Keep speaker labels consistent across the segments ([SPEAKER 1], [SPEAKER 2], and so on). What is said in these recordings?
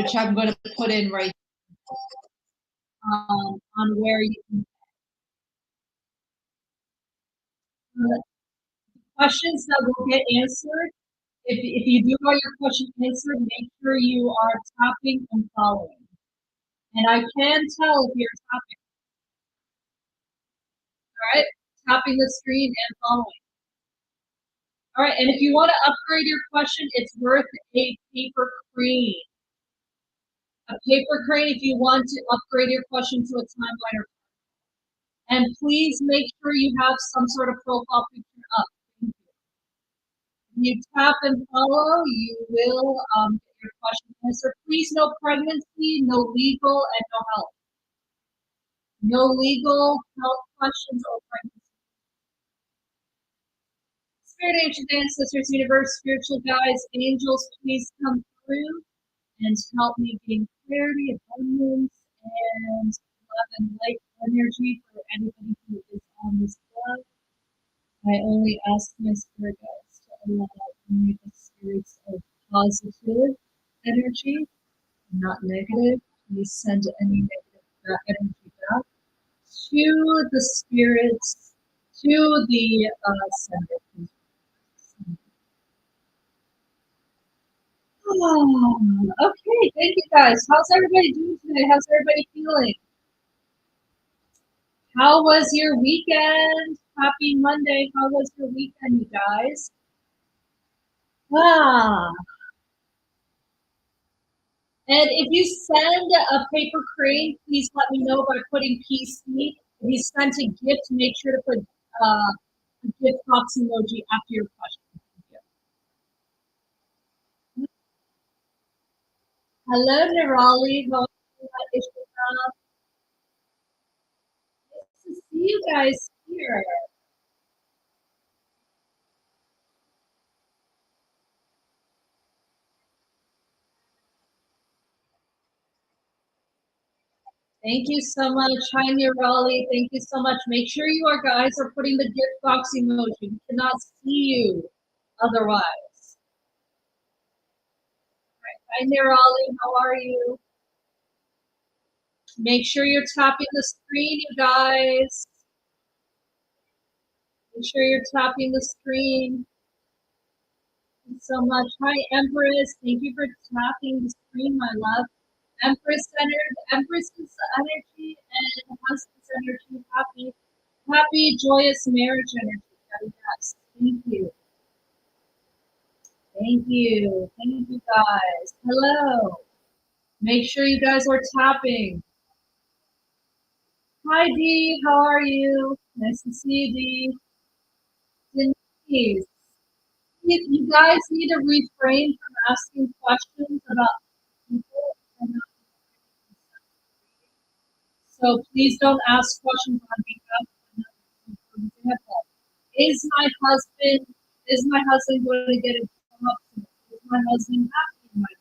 [SPEAKER 1] which I'm going to put in right on where you can questions that will get answered. If you do want your question answered, make sure you are tapping and following. And I can tell if you're tapping. All right, tapping the screen and following. All right, and if you want to upgrade your question, it's worth a paper crane. A paper crane if you want to upgrade your question to a timeliner. And please make sure you have some sort of profile picture up. If you tap and follow, you will get your question answered. Please, no pregnancy, no legal, and no health. No legal health questions or pregnancy. Spirit, ancient ancestors, universe, spiritual guides, angels, please come through and help me gain clarity, abundance, and love and light energy for anybody who is on this club. I only ask my spirit guides to allow only the spirits of positive energy, not negative. Please send any negative energy back to the spirits, to the sender. Okay, thank you guys. How's everybody doing today? How's everybody feeling? How was your weekend? Happy Monday. How was your weekend, you guys? And if you send a paper crane, please let me know by putting PC. If you sent a gift, make sure to put a gift box emoji after your question. Hello, Nirali. How are you? Nice to see you guys here. Thank you so much. Hi, Nirali. Thank you so much. Make sure you guys are putting the gift box emoji. We cannot see you otherwise. Hi, Nirali. How are you? Make sure you're tapping the screen, you guys. Make sure you're tapping the screen. Thank you so much. Hi, Empress. Thank you for tapping the screen, my love. Empress Empress's energy and husband's energy. Happy, joyous marriage energy. Yes. Thank you. Thank you. Thank you, guys. Hello. Make sure you guys are tapping. Hi, Dee. How are you? Nice to see you, Dee. Denise. You guys need to refrain from asking questions about people. So please don't ask questions on behalf of another. For example, is my husband going to get a job? Is my husband happy in my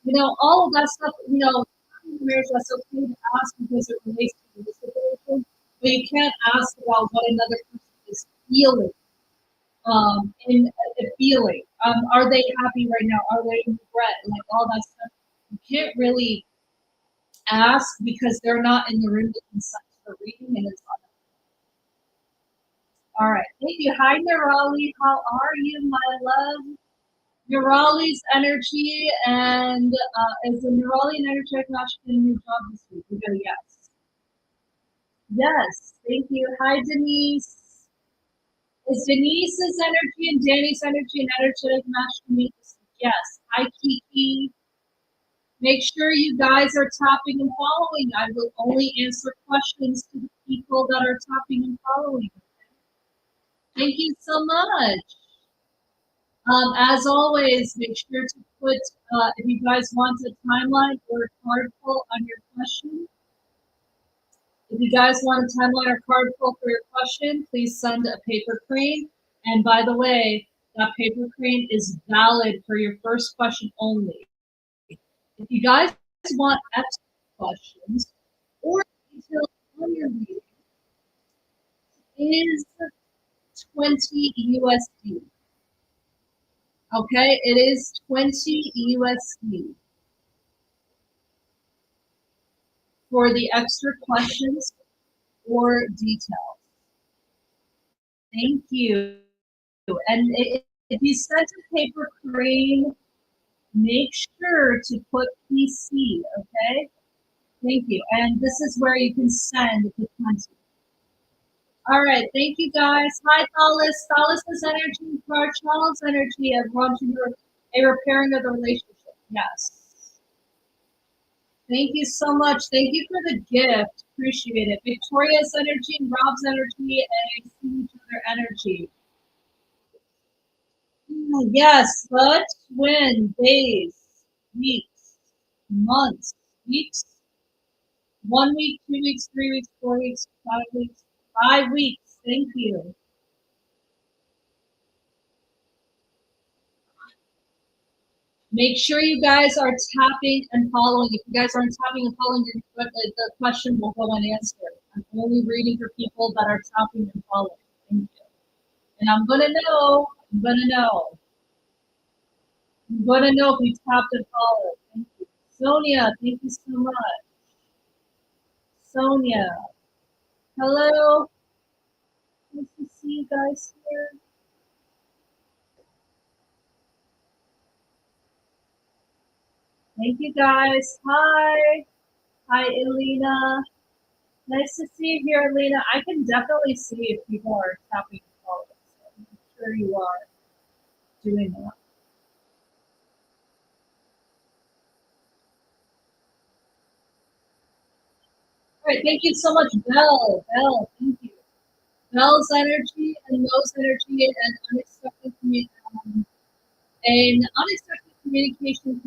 [SPEAKER 1] marriage? All of that stuff, in marriage, that's okay to ask because it relates to the situation, but you can't ask about what another person is feeling. In a feeling. Are they happy right now? Are they in regret? Like all that stuff. You can't really ask because they're not in the room to consent for reading, and it's all right. Thank you. Hi, Nirali. How are you, my love? Nirali's energy and is the Nirali and energetic match in a new job this week? We go yes. Yes. Thank you. Hi, Denise. Is Denise's energy and Danny's energy an energetic match for me? Yes. Hi, Kiki. Make sure you guys are tapping and following. I will only answer questions to the people that are tapping and following. Thank you so much. As always, make sure to put, if you guys want a timeline or a card pull on your question. If you guys want a timeline or card pull for your question, please send a paper crane. And by the way, that paper crane is valid for your first question only. If you guys want extra questions or details on your reading, is 20 USD. Okay, it is 20 USD. for the extra questions or details. Thank you. And if you sent a paper crane, make sure to put PC, okay? Thank you. And this is where you can send the 20. All right, thank you guys. Hi, Thalis. Thalis' energy for Charles' energy of wanting a repairing of the relationship. Yes. Thank you so much. Thank you for the gift. Appreciate it. Victoria's energy and Rob's energy and see each other energy. Yes, but when days, weeks, months, weeks, 1 week, 2 weeks, 3 weeks, 4 weeks, 5 weeks, 5 weeks. Thank you. Make sure you guys are tapping and following. If you guys aren't tapping and following, the question will go unanswered. I'm only reading for people that are tapping and following. Thank you. And I'm gonna know. I'm gonna know. I'm gonna know if you tapped and followed. Thank you, Sonia. Thank you so much. Sonia. Hello. Nice to see you guys here. Thank you guys. Hi. Hi, Elena. Nice to see you here, Elena. I can definitely see if people are tapping and following. So I'm sure you are doing that. All right, thank you so much, Belle. Belle, thank you. Belle's energy and Mo's energy and unexpected communication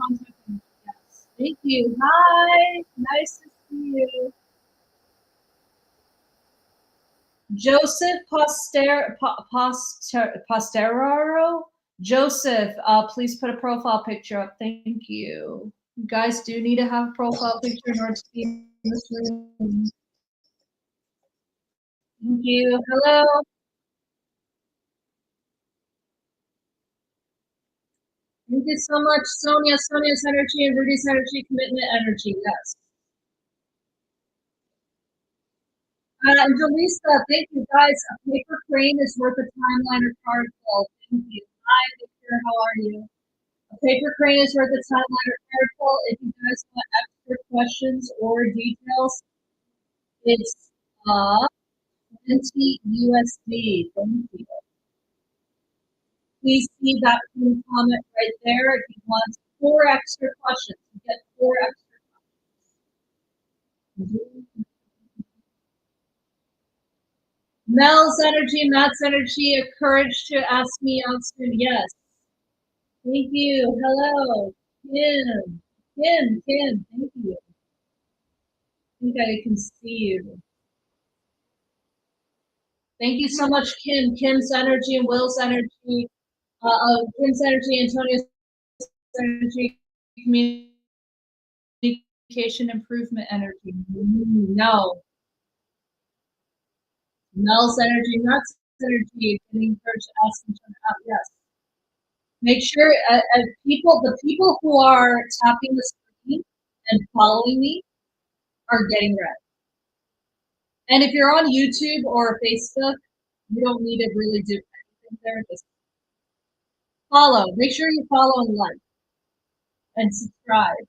[SPEAKER 1] contact. Yes, thank you. Hi, nice to see you. Joseph Posteraro. Joseph, please put a profile picture up. Thank you. You guys do need to have a profile picture in order to be in this room. Thank you. Hello. Thank you so much, Sonia. Sonia's energy and Rudy's energy, commitment energy. Yes. Angelisa, thank you guys. A paper crane is worth a timeline or particle. Thank you. Hi, Victor. How are you? A paper crane is worth a timeline or particle. If you guys want extra questions or details, it's 20 USD. Thank you. Please see that comment right there. If you want 4 extra questions, you get 4 extra questions. Mel's energy, Matt's energy, a courage to ask me out soon. Yes. Thank you. Hello. Kim. Kim. Thank you. I think I can see you. Thank you so much, Kim. Kim's energy and Will's energy. Kim's energy, Antonio's energy, communication improvement energy. No. Mel's energy, Matt's energy, getting courage to ask each other out. Yes. Make sure the people who are tapping the screen and following me are getting ready. And if you're on YouTube or Facebook, you don't need to really do anything there. Just follow. Make sure you follow and like and subscribe.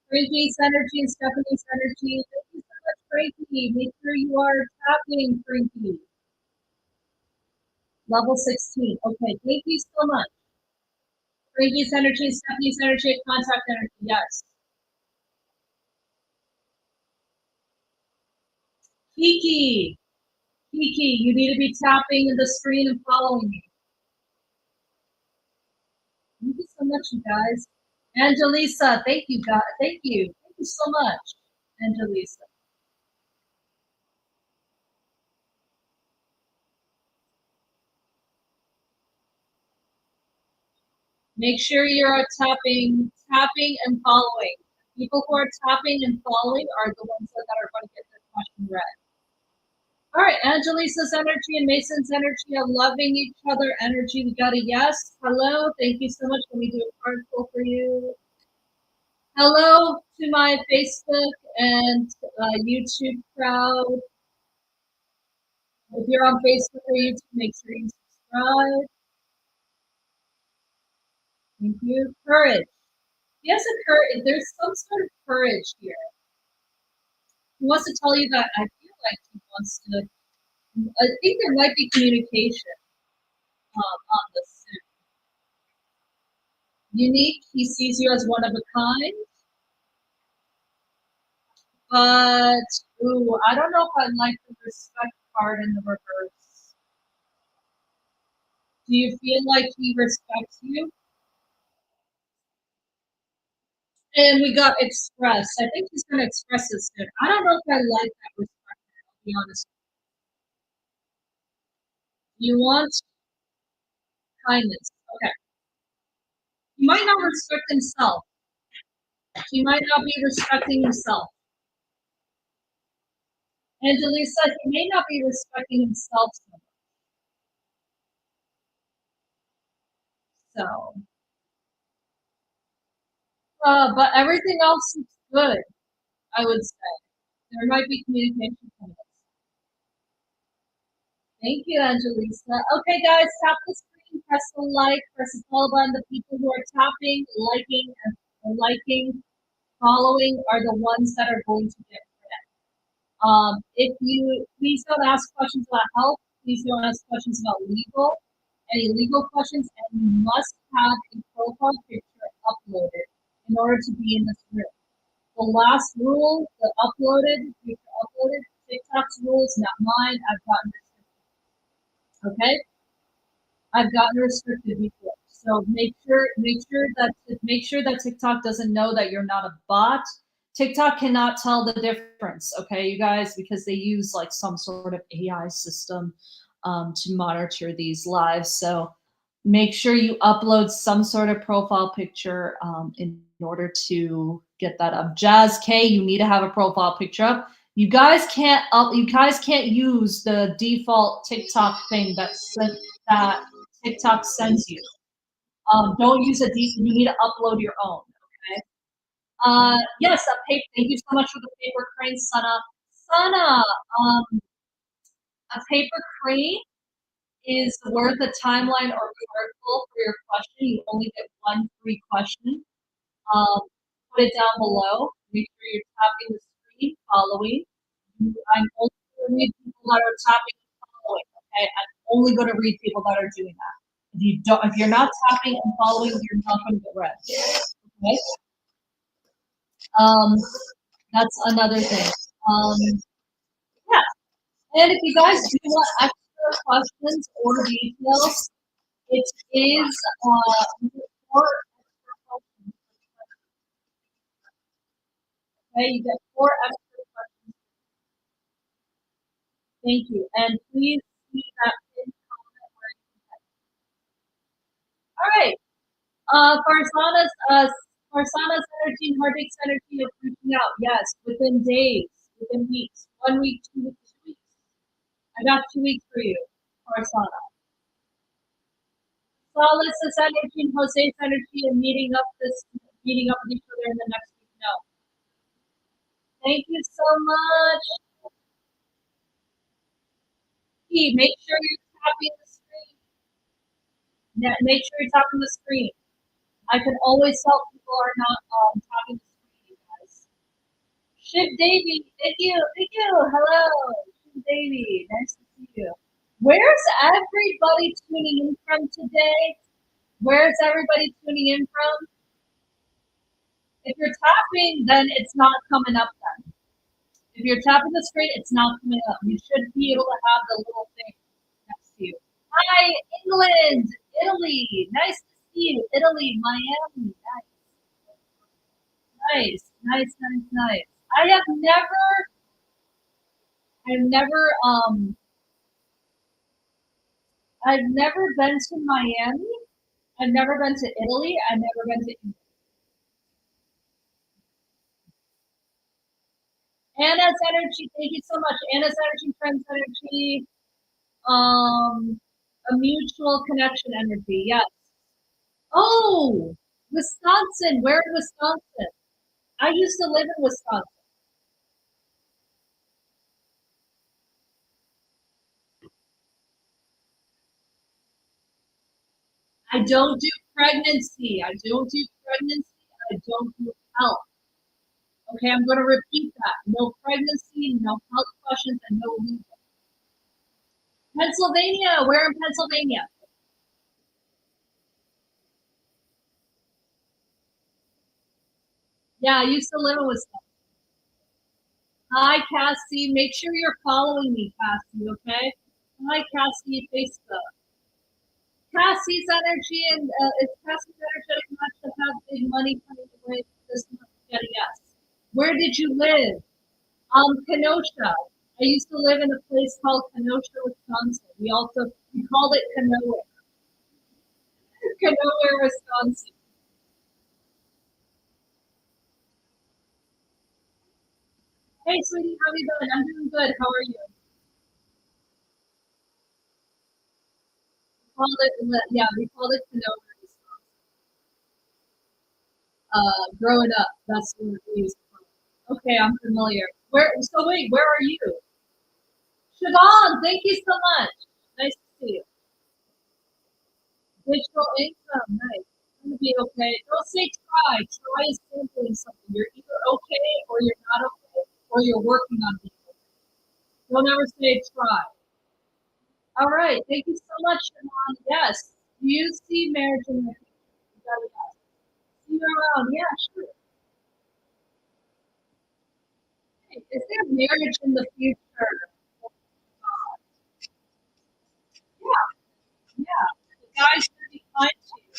[SPEAKER 1] Frankie's energy and Stephanie's energy. Thank you so much, Frankie. Make sure you are tapping, Frankie. Level 16. Okay, thank you so much. Frankie's energy, Stephanie's energy, contact energy. Yes. Kiki, you need to be tapping the screen and following me. Thank you so much, you guys. Angelisa, thank you, God. Thank you. Thank you so much, Angelisa. Make sure you're tapping and following. People who are tapping and following are the ones that are going to get their question read. All right, Angelisa's energy and Mason's energy are loving each other energy. We got a yes. Hello. Thank you so much. Let me do a card pull for you. Hello to my Facebook and YouTube crowd. If you're on Facebook or YouTube, make sure you subscribe. Thank you. Courage. Yes, a courage. There's some sort of courage here. He wants to tell you that I feel like he wants to. I think there might be communication on this soon. Unique. He sees you as one of a kind. But ooh, I don't know if I like the respect part in the reverse. Do you feel like he respects you? And we got express. I think he's gonna express this soon. I don't know if I like that respect, I'll be honest. You want kindness. Okay. He might not respect himself. He might not be respecting himself. Angelisa, he may not be respecting himself so much. So, but everything else is good, I would say. There might be communication from this. Thank you, Angelisa. Okay, guys, tap the screen, press the like, press the follow button. The people who are tapping, liking, following are the ones that are going to get credit. If you please don't ask questions about health, please don't ask questions about any legal questions, and you must have a profile picture uploaded in order to be in this room. The last rule, the picture uploaded, TikTok's rules, not mine. I've gotten restricted. Okay, I've gotten restricted before. So make sure that TikTok doesn't know that you're not a bot. TikTok cannot tell the difference, okay, you guys, because they use like some sort of AI system to monitor these lives. So make sure you upload some sort of profile picture in order to get that up. Jazz K, you need to have a profile picture up. You guys can't use the default TikTok thing that TikTok sends you. Don't use you need to upload your own. Okay. Yes, thank you so much for the paper crane, Sana. Sana, a paper crane is worth a timeline or article for your question. You only get one free question. Um, put it down below. Make sure you're tapping the screen, following. I'm only going to read people that are tapping and following. Okay, I'm only going to read people that are doing that. If you're not tapping and following, you're not going to get read. Okay. Um, that's another thing. Um, yeah. And if you guys do want extra questions or details, it is 4 extra questions. Okay, you get 4 extra questions. Thank you. And please see that pin comment where you can type. All right. Farsana's energy and Hardik's energy of reaching out. Yes, within days, within weeks. 1 week, 2 weeks, 2 weeks. I got 2 weeks for you, Farsana. Solace's energy and Jose's energy and meeting up with each other in the next week. No. Thank you so much. Make sure you're tapping the screen. Make sure you're tapping the screen. I can always tell people are not tapping the screen, you guys. Shiv Davy, thank you. Hello, Shiv Davy, nice to see you. Where's everybody tuning in from today? Where's everybody tuning in from? If you're tapping, then it's not coming up then. If you're tapping the screen, it's not coming up. You should be able to have the little thing next to you. Hi, England, Italy. Nice to see you. Italy, Miami. Nice. I've never been to Miami. I've never been to Italy. I've never been to England. Anna's energy, thank you so much. Anna's energy, friends energy, a mutual connection energy, yes. Oh, Wisconsin, where in Wisconsin? I used to live in Wisconsin. I don't do pregnancy. I don't do pregnancy. I don't do health. Okay, I'm going to repeat that. No pregnancy, no health questions, and no legal. Pennsylvania. Where in Pennsylvania? Yeah, I used to live in Wisconsin. Hi, Cassie. Make sure you're following me, Cassie, okay? Hi, Cassie, Facebook. Cassie's energy and is Cassie's energetic enough to have big money coming away this month? Get a yes. Where did you live? Kenosha. I used to live in a place called Kenosha, Wisconsin. We called it Kenowa. Kenowa, Wisconsin. Hey, sweetie, how are you doing? I'm doing good. How are you? We called it Kenowa, Wisconsin. Growing up, that's where we used to call it. Okay, I'm familiar. Where are you? Siobhan, thank you so much. Nice to see you. Digital income, nice. It's gonna be okay. Don't say try. Try is sampling something. You're either okay or you're not okay, or you're working on being okay. Don't ever say try. All right. Thank you so much, Siobhan. Yes. Do you see marriage in the future? You got it. Yes. See you around. Yeah, sure. Hey, is there marriage in the future? Yeah, yeah. The guys should be kind to you.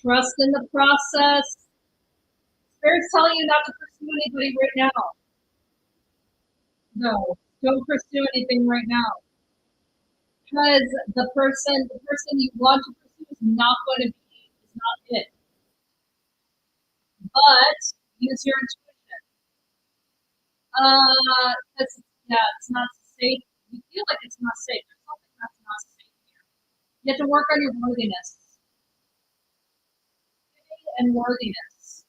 [SPEAKER 1] Trust in the process. Spirit's telling you not to pursue anybody right now. No, don't pursue anything right now. Because the person you want to pursue is not it. But use your intuition. Because yeah, it's not safe. You feel like it's not safe. There's something that's not safe here. You have to work on your worthiness and worthiness.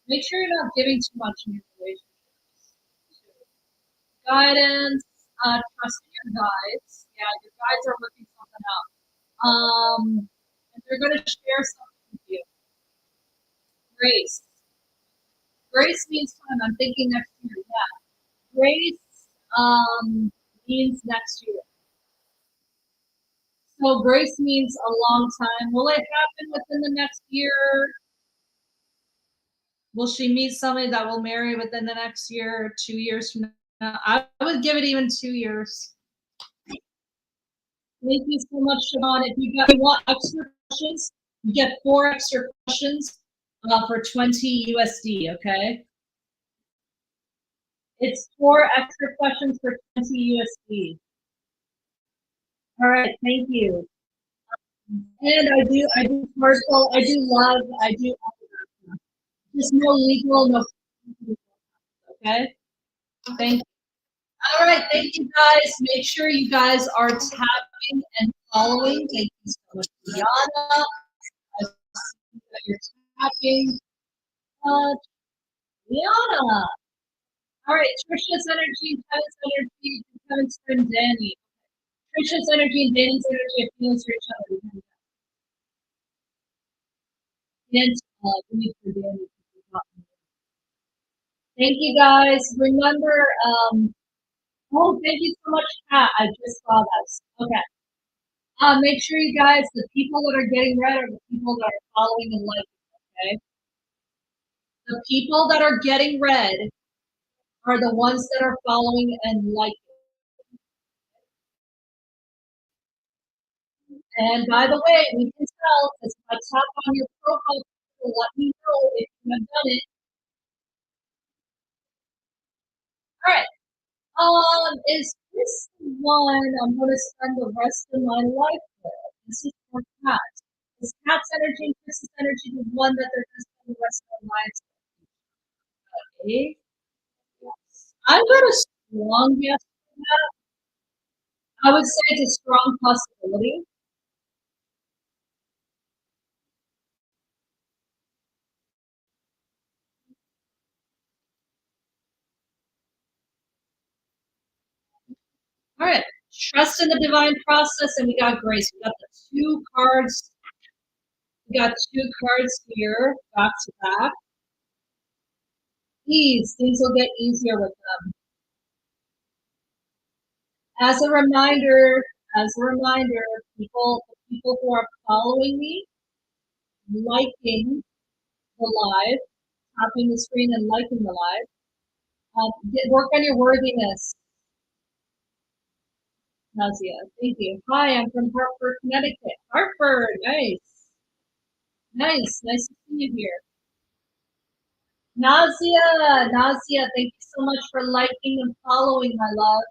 [SPEAKER 1] Make sure you're not giving too much in your relationships. Guidance, trust in your guides. Yeah, your guides are working something out. And they're going to share something with you. Grace. Grace means time. I'm thinking next year. Yeah. Grace means next year. So grace means a long time. Will it happen within the next year? Will she meet somebody that will marry within the next year or 2 years from now? I would give it even 2 years. Thank you so much, Siobhan. If you want extra questions, you get 4 extra questions for 20 USD, okay? It's 4 extra questions for 20 USD. All right, thank you. And I do commercial, I do just no legal, no, okay? Thank you. All right, thank you guys. Make sure you guys are tapping and following. Thank you so much, Liana. I see that you're tapping. Liana. All right, Trisha's energy, Kevin's energy, Kevin's friend Danny. Trisha's energy and Danny's energy are feelings for each other. And we need for Danny. Thank you guys. Remember, oh, thank you so much, Pat. I just saw this. Okay. Make sure you guys, the people that are getting red are the people that are following and liking, okay? The people that are getting red are the ones that are following and liking. And by the way, we can tell because if I tap on your profile, it will let me know if you have done it. All right. Is this the one I'm going to spend the rest of my life with? This is for Kat. Is Kat's energy and Chris's energy the one that they're going to spend the rest of their lives with? Okay. I've got a strong yes for that. I would say it's a strong possibility. All right. Trust in the divine process, and we got grace. We got the two cards. We got two cards here, back to back. Ease. Things will get easier with them. As a reminder, people who are following me, liking the live, tapping the screen and liking the live. Work on your worthiness. Nazia, thank you. Hi, I'm from Hartford, Connecticut. Hartford, nice. Nice to see you here. Nazia, thank you so much for liking and following, my love.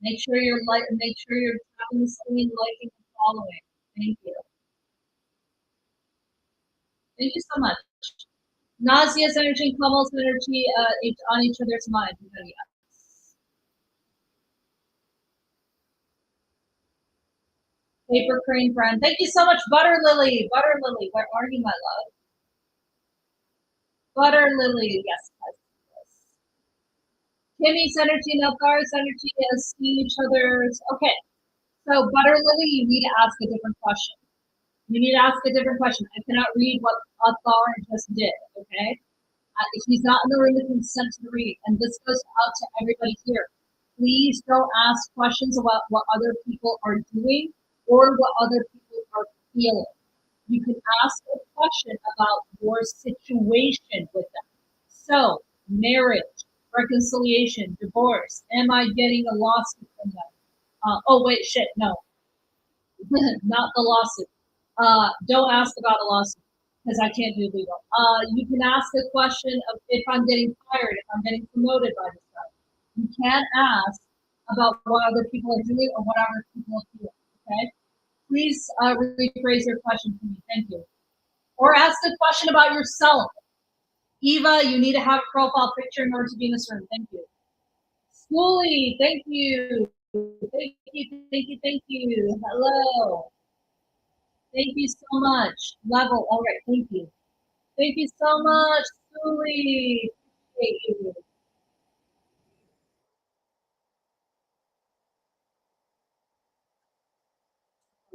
[SPEAKER 1] Make sure you're tapping the screen, liking and following. Thank you. Thank you so much. Nazia's energy and Kamal's energy on each other's mind. Yes. Paper crane friend. Thank you so much, Butter Lily. Butter Lily, where are you, my love? Butter Lily, yes. Kimmy's energy and Elgar's energy is seeing each other's. Okay, so Butter Lily, you need to ask a different question. You need to ask a different question. I cannot read what Athar just did, okay? He's not in the room to consent to the read, and this goes out to everybody here. Please don't ask questions about what other people are doing or what other people are feeling. You can ask a question about your situation with them. So, marriage, reconciliation, divorce. Am I getting a lawsuit from them? Oh, wait, shit, no. Not the lawsuit. Don't ask about a lawsuit because I can't do legal. You can ask the question of if I'm getting fired, if I'm getting promoted by this guy. You can't ask about what other people are doing or what other people are doing. Okay? Please rephrase your question for me. Thank you. Or ask a question about yourself. Eva, you need to have a profile picture in order to be in this room. Thank you. Schoolie, thank you. Thank you. Hello. Thank you so much. Level. All right. Thank you. Thank you so much, Schoolie. Appreciate you.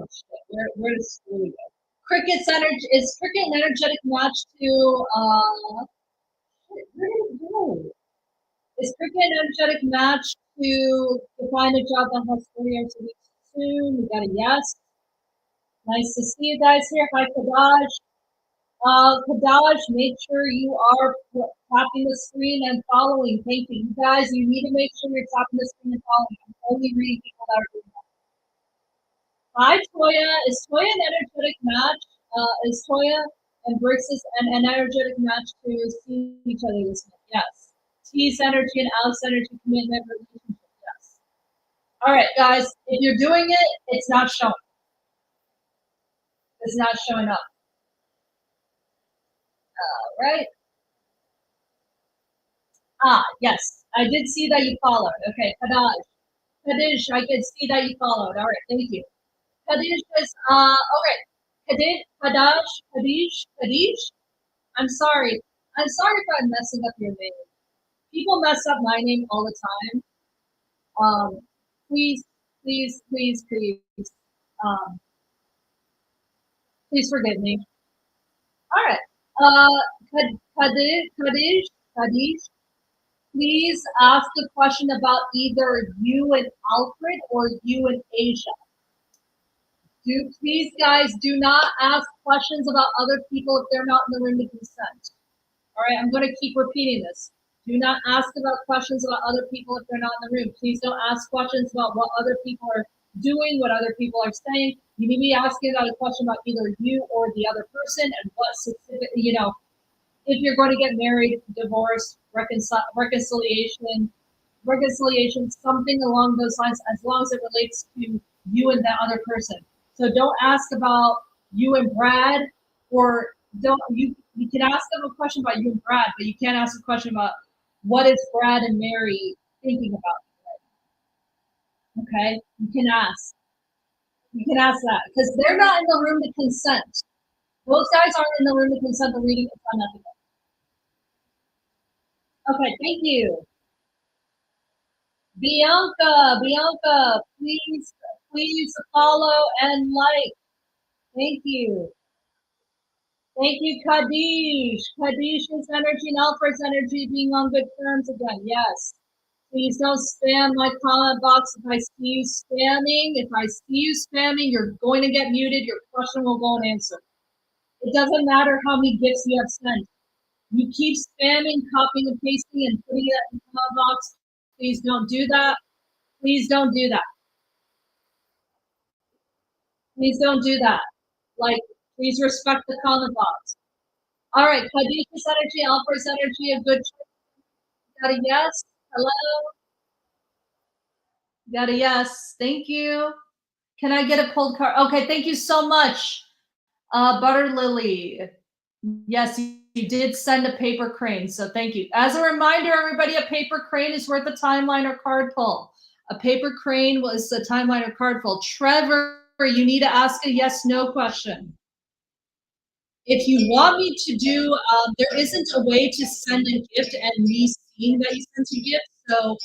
[SPEAKER 1] Oh, shit. Where does Schoolie go? Cricket's energy is Cricket an energetic match to where did it go? Is Cricket an energetic match to find a job that has 4 years a week soon? We got a yes. Nice to see you guys here. Hi, Kadash. Kadash, make sure you are tapping the screen and following. Thank you. You guys, you need to make sure you're tapping the screen and following. I'm only reading people that are doing that. Hi, Toya. Is Toya an energetic match? Is Toya and Brixis an energetic match to see each other this month? Yes. T's energy and Alex energy commitment relationship. Yes. All right, guys. If you're doing it, it's not showing. It's not showing up. All right. Yes. I did see that you followed. Okay, Kadash. Kadish, I can see that you followed. All right, thank you. Kadish is, okay. Kadish. I'm sorry. I'm sorry if I'm messing up your name. People mess up my name all the time. Please, please, um, please forgive me. All right. Kadish, please ask a question about either you and Alfred or you and Asia. Please, guys, do not ask questions about other people if they're not in the room to consent. All right, I'm going to keep repeating this. Do not ask about questions about other people if they're not in the room. Please don't ask questions about what other people are doing, what other people are saying. You need to be asking about a question about either you or the other person and what specific, if you're going to get married, divorce, reconciliation, something along those lines, as long as it relates to you and that other person. So don't ask about you and Brad, or don't you can ask them a question about you and Brad, but you can't ask a question about what is Brad and Mary thinking about. Okay, you can ask. You can ask that because they're not in the room to consent. Those guys aren't in the room to consent to reading. It's unethical. Okay, thank you. Bianca, please follow and like. Thank you. Thank you, Kadish. Kadish's energy and Alfred's energy being on good terms again. Yes. Please don't spam my comment box if I see you spamming. If I see you spamming, you're going to get muted. Your question will go unanswered. It doesn't matter how many gifts you have sent. You keep spamming, copying and pasting, and putting it in the comment box. Please don't do that. Please don't do that. Please don't do that. Like, please respect the comment box. All right, Kadisha's energy, Alfred's energy, a good choice. Got a yes? Hello? Got a yes. Thank you. Can I get a cold card? Okay, thank you so much, Butter Lily. Yes, you did send a paper crane, so thank you. As a reminder, everybody, a paper crane is worth a timeline or card pull. A paper crane was a timeline or card pull. Trevor, you need to ask a yes/no question. If you want me to do, there isn't a way to send a gift and me seeing that you sent a gift. So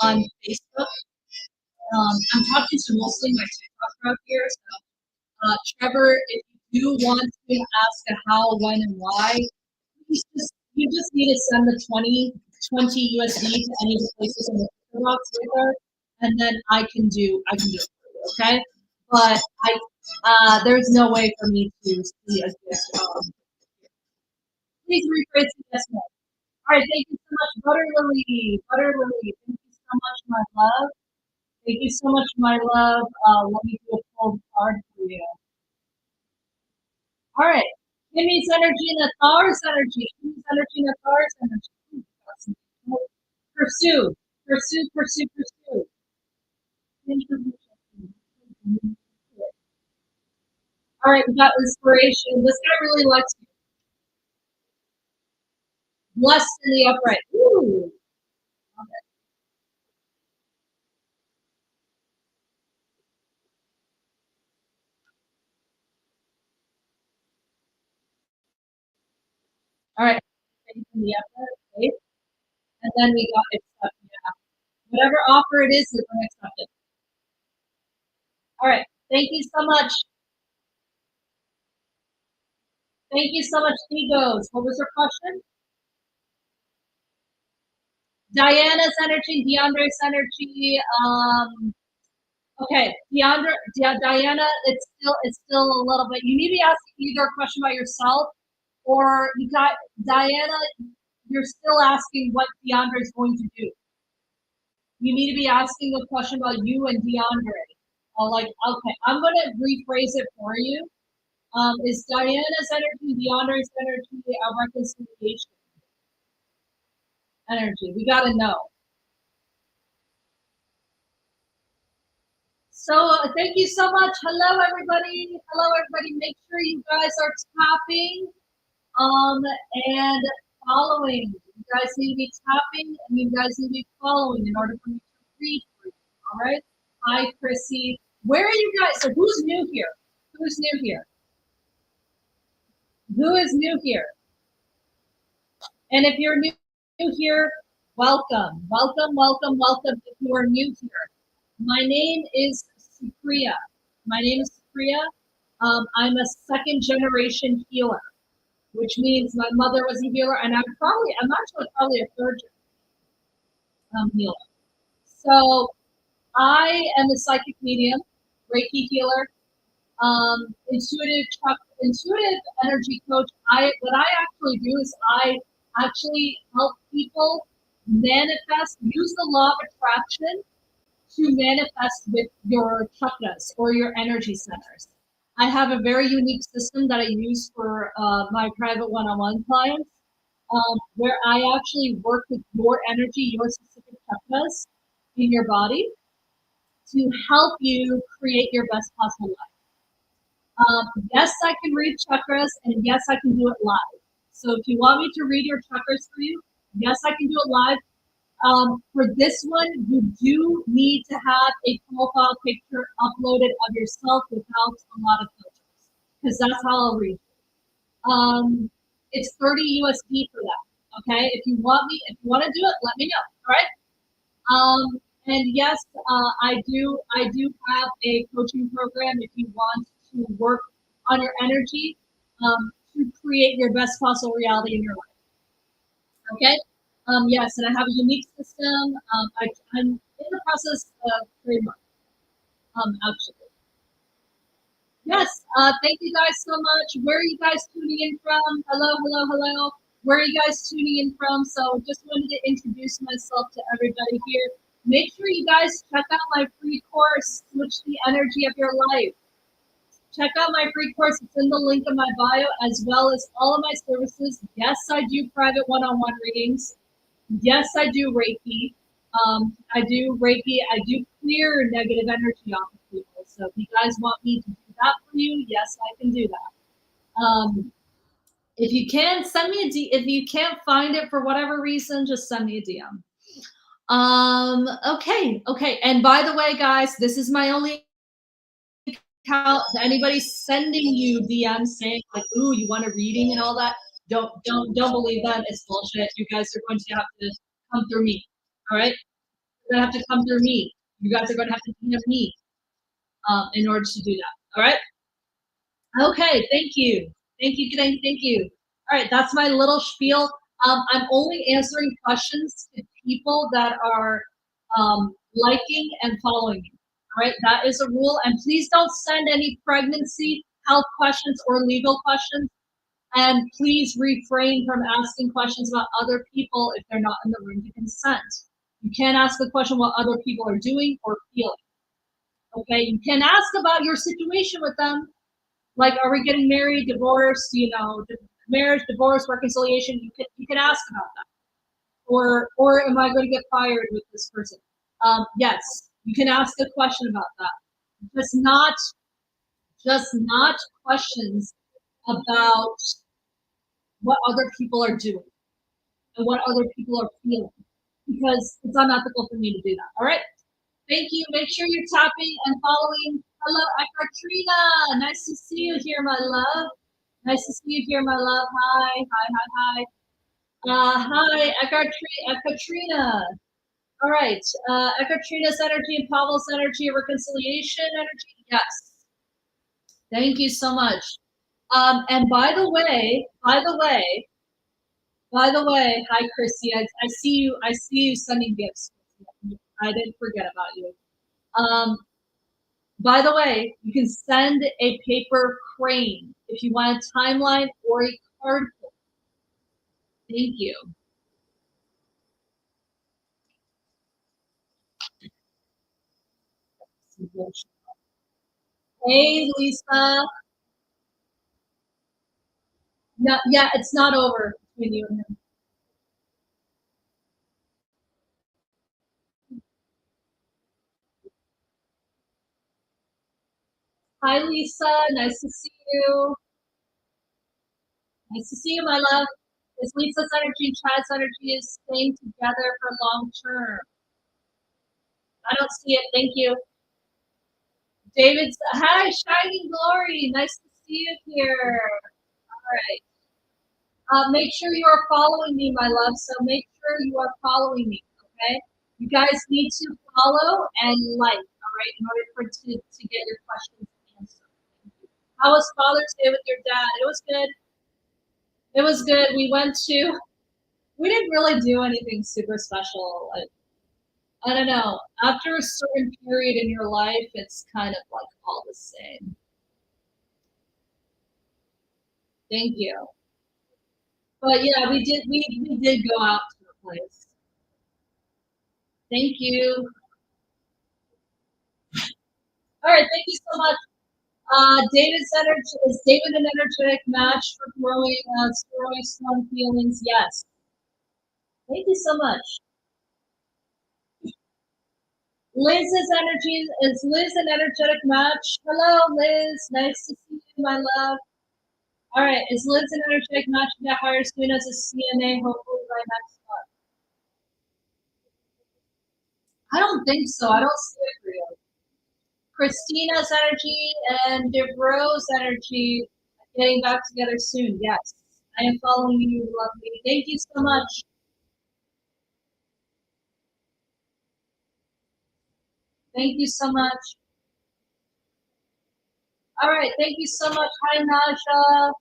[SPEAKER 1] on Facebook, I'm talking to mostly my TikTok crowd here. So Trevor, if you do want to ask a how, when, and why, you just need to send the 20 USD to any of the places in the box right there, and then I can do it for you, okay? But there's no way for me to see a gift. Please rephrase it yes no. All right, thank you so much, Butter Lily. Butter Lily, thank you so much, my love. Thank you so much, my love. Let me do a full card for you. All right. Kimmy's energy and Athar's energy. Kimmy's energy and Athar's energy. Pursue. Pursue, pursue, pursue. All right, we got inspiration. This guy really likes me. Blessed in the upright. Ooh. Okay. All right. In the upright. Okay. And then we got accept. Yeah. Whatever offer it is, we're going to accept it. All right. Thank you so much. Thank you so much, Egos. What was your question? Diana's energy, DeAndre's energy. Okay, Diana, it's still a little bit. You need to be asking either a question about yourself, or you got Diana. You're still asking what DeAndre is going to do. You need to be asking a question about you and DeAndre. Like, okay, I'm going to rephrase it for you. Is Diana's energy, DeAndre's energy, a reconciliation energy? We got to know. So thank you so much. Hello, everybody. Hello, everybody. Make sure you guys are tapping and following. You guys need to be tapping and you guys need to be following in order for me to read for you. All right. Hi, Chrissy. Where are you guys? So who's new here? Who's new here? Who is new here? And if you're new here, welcome, welcome, welcome, welcome. If you are new here, my name is Supriya. My name is Supriya. I'm a second generation healer, which means my mother was a healer, and I'm actually probably a third generation healer. So I am a psychic medium, Reiki healer, intuitive energy coach. What I actually do is I actually help people manifest, use the law of attraction to manifest with your chakras or your energy centers. I have a very unique system that I use for my private one-on-one clients, where I actually work with your energy, your specific chakras in your body to help you create your best possible life. Yes, I can read chakras, and yes, I can do it live. So if you want me to read your chakras for you, yes, I can do it live. For this one, you do need to have a profile picture uploaded of yourself without a lot of filters, because that's how I'll read you. It's 30 USD for that. Okay, if you want to do it, let me know. All right. And yes, I do have a coaching program if you want to work on your energy to create your best possible reality in your life. Okay. Yes, and I have a unique system. I'm in the process of trademark. Actually. Yes. Thank you guys so much. Where are you guys tuning in from? Hello, hello, hello. Where are you guys tuning in from? So just wanted to introduce myself to everybody here. Make sure you guys check out my free course, Switch the Energy of Your Life. Check out my free course. It's in the link in my bio, as well as all of my services. Yes, I do private one-on-one readings. Yes, I do Reiki. I do Reiki. I do clear negative energy off of people. So if you guys want me to do that for you, yes, I can do that. If you can, send me a D. If you can't find it for whatever reason, just send me a DM. Okay. And by the way, guys, this is my only account. Anybody sending you DMs saying like, "Ooh, you want a reading and all that?" Don't believe that. It's bullshit. You guys are going to have to come through me. All right, you're gonna have to come through me. You guys are gonna have to DM me in order to do that. All right. Okay. Thank you. All right, that's my little spiel. I'm only answering questions to people that are liking and following me. All right, that is a rule. And please don't send any pregnancy, health questions, or legal questions. And please refrain from asking questions about other people if they're not in the room to consent. You can't ask a question what other people are doing or feeling. Okay, you can ask about your situation with them, like are we getting married, divorced, marriage, divorce, reconciliation. You can ask about that, or am I going to get fired with this person? Yes, you can ask a question about that. Just not questions about what other people are doing and what other people are feeling, because it's unethical for me to do that. All right. Thank you. Make sure you're tapping and following. Hello, Ekaterina. Nice to see you here, my love. Nice to see you here, my love. Hi. Hi, Ekaterina. All right. Ekaterina's energy and Pavel's energy, reconciliation energy. Yes. Thank you so much. And by the way, hi, Chrissy. I see you. I see you sending gifts. I didn't forget about you. Um, By the way, you can send a paper crane if you want a timeline or a card pull. Thank you. Hey, Lisa. No, yeah, it's not over between you and him. Hi, Lisa. Nice to see you. Nice to see you, my love. Is Lisa's energy and Chad's energy is staying together for long term? I don't see it. Thank you. David's hi, Shining Glory. Nice to see you here. All right. Make sure you are following me, my love. So make sure you are following me, okay? You guys need to follow and like, all right, in order to get your questions answered. How was Father's Day with your dad? It was good. It was good. We didn't really do anything super special. Like, I don't know. After a certain period in your life, it's kind of like all the same. Thank you. But yeah, we did go out to a place. Thank you. All right, thank you so much. David's energy is David an energetic match for growing strong feelings? Yes. Thank you so much. Liz's energy is Liz an energetic match? Hello, Liz. Nice to see you, my love. All right, is Liz an energetic match to get hired soon as a CNA? Hopefully by next month. I don't think so. I don't see it for you. Christina's energy and DeBro's energy getting back together soon. Yes, I am following you, lovely. Thank you so much. Thank you so much. All right, thank you so much. Hi, Naja.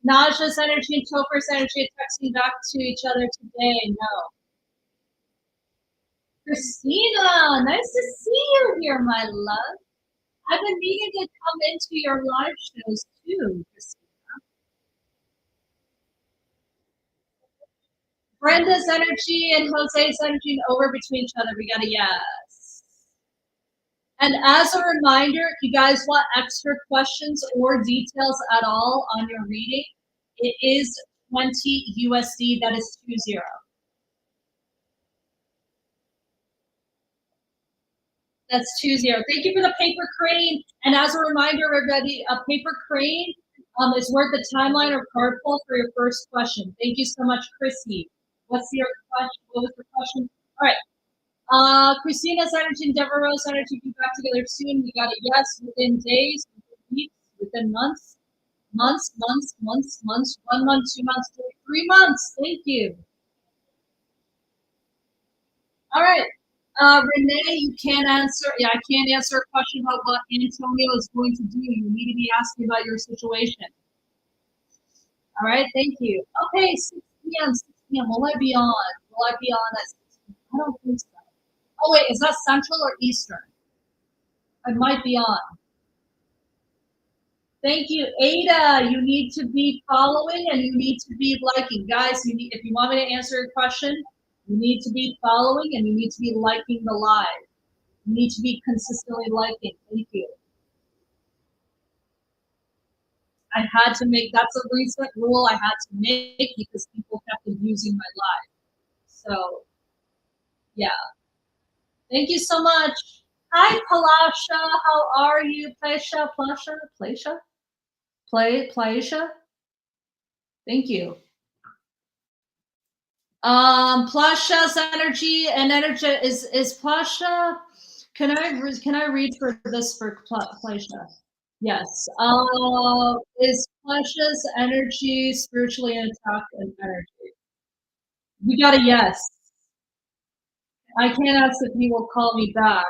[SPEAKER 1] Naja's energy and Topher's energy are texting back to each other today. No. Christina, nice to see you here, my love. I've been needing to come into your live shows too, Christina. Brenda's energy and Jose's energy over between each other. We got a yes. And as a reminder, if you guys want extra questions or details at all on your reading, it is 20 USD. That is 20. That's 20. Thank you for the paper crane. And as a reminder, everybody, a paper crane is worth a timeline or card pull for your first question. Thank you so much, Chrissy. What's your question? What was the question? All right. Christina's energy and Deborah Rose energy be back together soon. We got a yes within days, within weeks, within months, 1 month, 2 months, 3 months. Thank you. All right. Renee, you can't answer. Yeah, I can't answer a question about what Antonio is going to do. You need to be asking about your situation. All right. Thank you. Okay. 6 p.m. 6 p.m. Will I be on? Will I be on at 6 p.m.? I don't think so. Oh wait, is that Central or Eastern? I might be on. Thank you, Ada. You need to be following and you need to be liking. Guys, if you want me to answer your question, you need to be following and you need to be liking the live. You need to be consistently liking. Thank you. I had to make, that's a recent rule I had to make because people kept abusing my live. So, yeah. Thank you so much. Hi, Palasha. How are you? Playsha? Thank you. Plasha's energy and energy is Plasha. Can I read for this for Plasha? Yes. Is Plasha's energy spiritually intact and energy? We got a yes. I can't ask if he will call me back.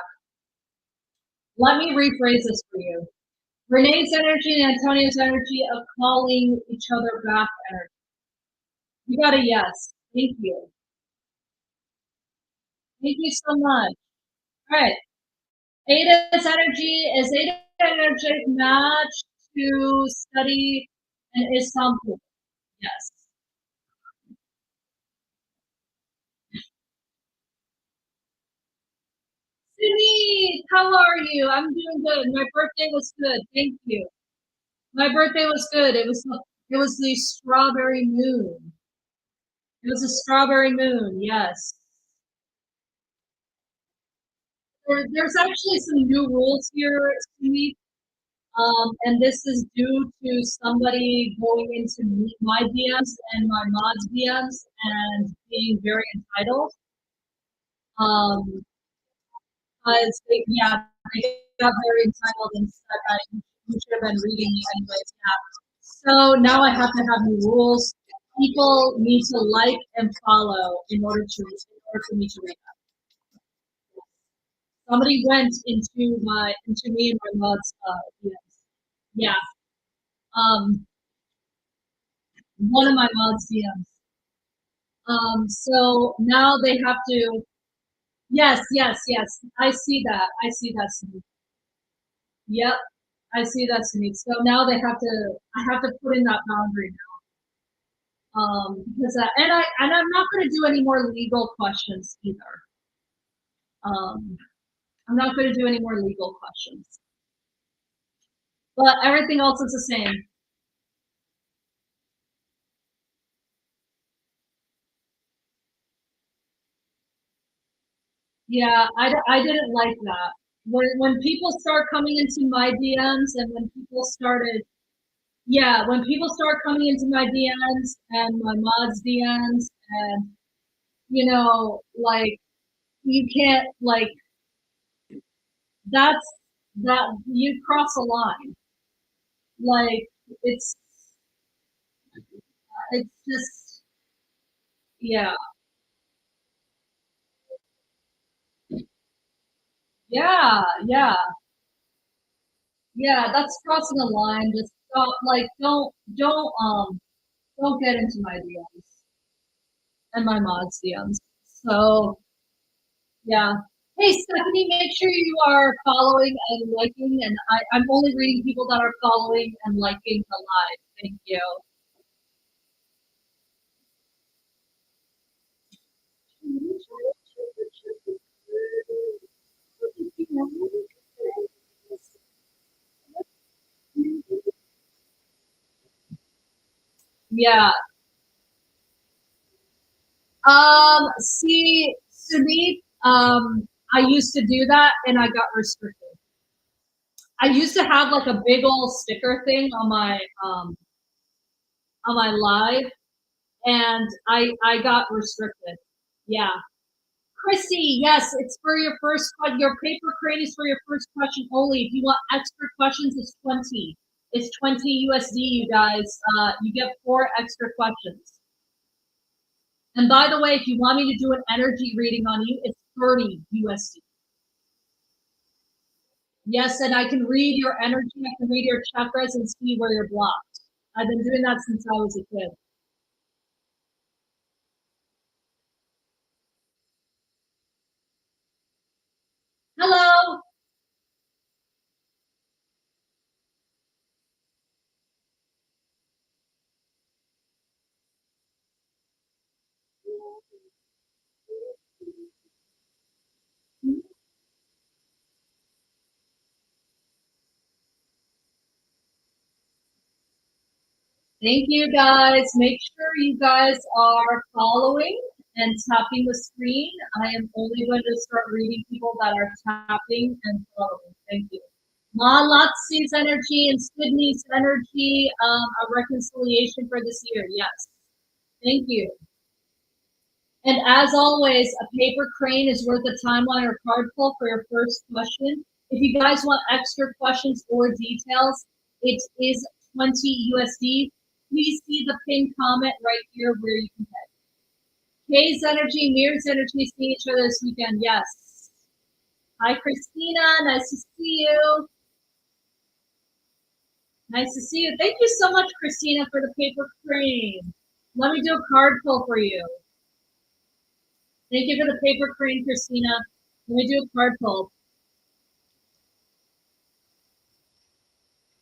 [SPEAKER 1] Let me rephrase this for you. Renee's energy and Antonio's energy of calling each other back energy. You got a yes. Thank you. Thank you so much. All right. Ada's energy is Ada's energetic match to study in Istanbul. Yes. Sydney, how are you? I'm doing good. My birthday was good. Thank you. My birthday was good. It was the strawberry moon. It was a strawberry moon. Yes. There's actually some new rules here, Sydney. And this is due to somebody going into my DMs and my mod's DMs and being very entitled. Um, because they got very entitled and said that you should have been reading me anyways. Yeah. So now I have to have new rules. People need to like and follow in order for me to read them. Somebody went into me and my mod's DMs. Yeah. Um, one of my mods DMs. So now they have to. Yes, yes, yes. I see that. I see that, Sunit. Yep, I see that, Sunit. So now they have to. I have to put in that boundary now. Because and I'm not going to do any more legal questions either. I'm not going to do any more legal questions. But everything else is the same. Yeah, I didn't like that. When people start coming into my DMs and when people started, yeah, when people start coming into my DMs and my mods DMs and like you can't like that's that you cross a line. Like it's it's just yeah. Yeah, yeah. Yeah, that's crossing a line. Just stop, like, don't get into my DMs and my mod's DMs. So, yeah. Hey, Stephanie, make sure you are following and liking, and I'm only reading people that are following and liking the live. Thank you. Yeah. See, Sunit, I used to do that and I got restricted. I used to have like a big old sticker thing on my live, and I got restricted. Yeah. Chrissy, yes, it's for your first question. Your paper crate is for your first question only. If you want extra questions, it's 20. It's 20 USD, you guys. You get 4 extra questions. And by the way, if you want me to do an energy reading on you, it's 30 USD. Yes, and I can read your energy, I can read your chakras and see where you're blocked. I've been doing that since I was a kid. Hello. Thank you guys. Make sure you guys are following and tapping the screen. I am only going to start reading people that are tapping and following. Thank you. Malatsi's energy and Sydney's energy, a reconciliation for this year. Yes. Thank you. And as always, a paper crane is worth a timeline or card pull for your first question. If you guys want extra questions or details, it is 20 USD. Please see the pinned comment right here where you can pay. Kay's energy, Mir's energy, seeing each other this weekend. Yes. Hi, Christina. Nice to see you. Nice to see you. Thank you so much, Christina, for the paper crane. Let me do a card pull for you. Thank you for the paper crane, Christina. Let me do a card pull.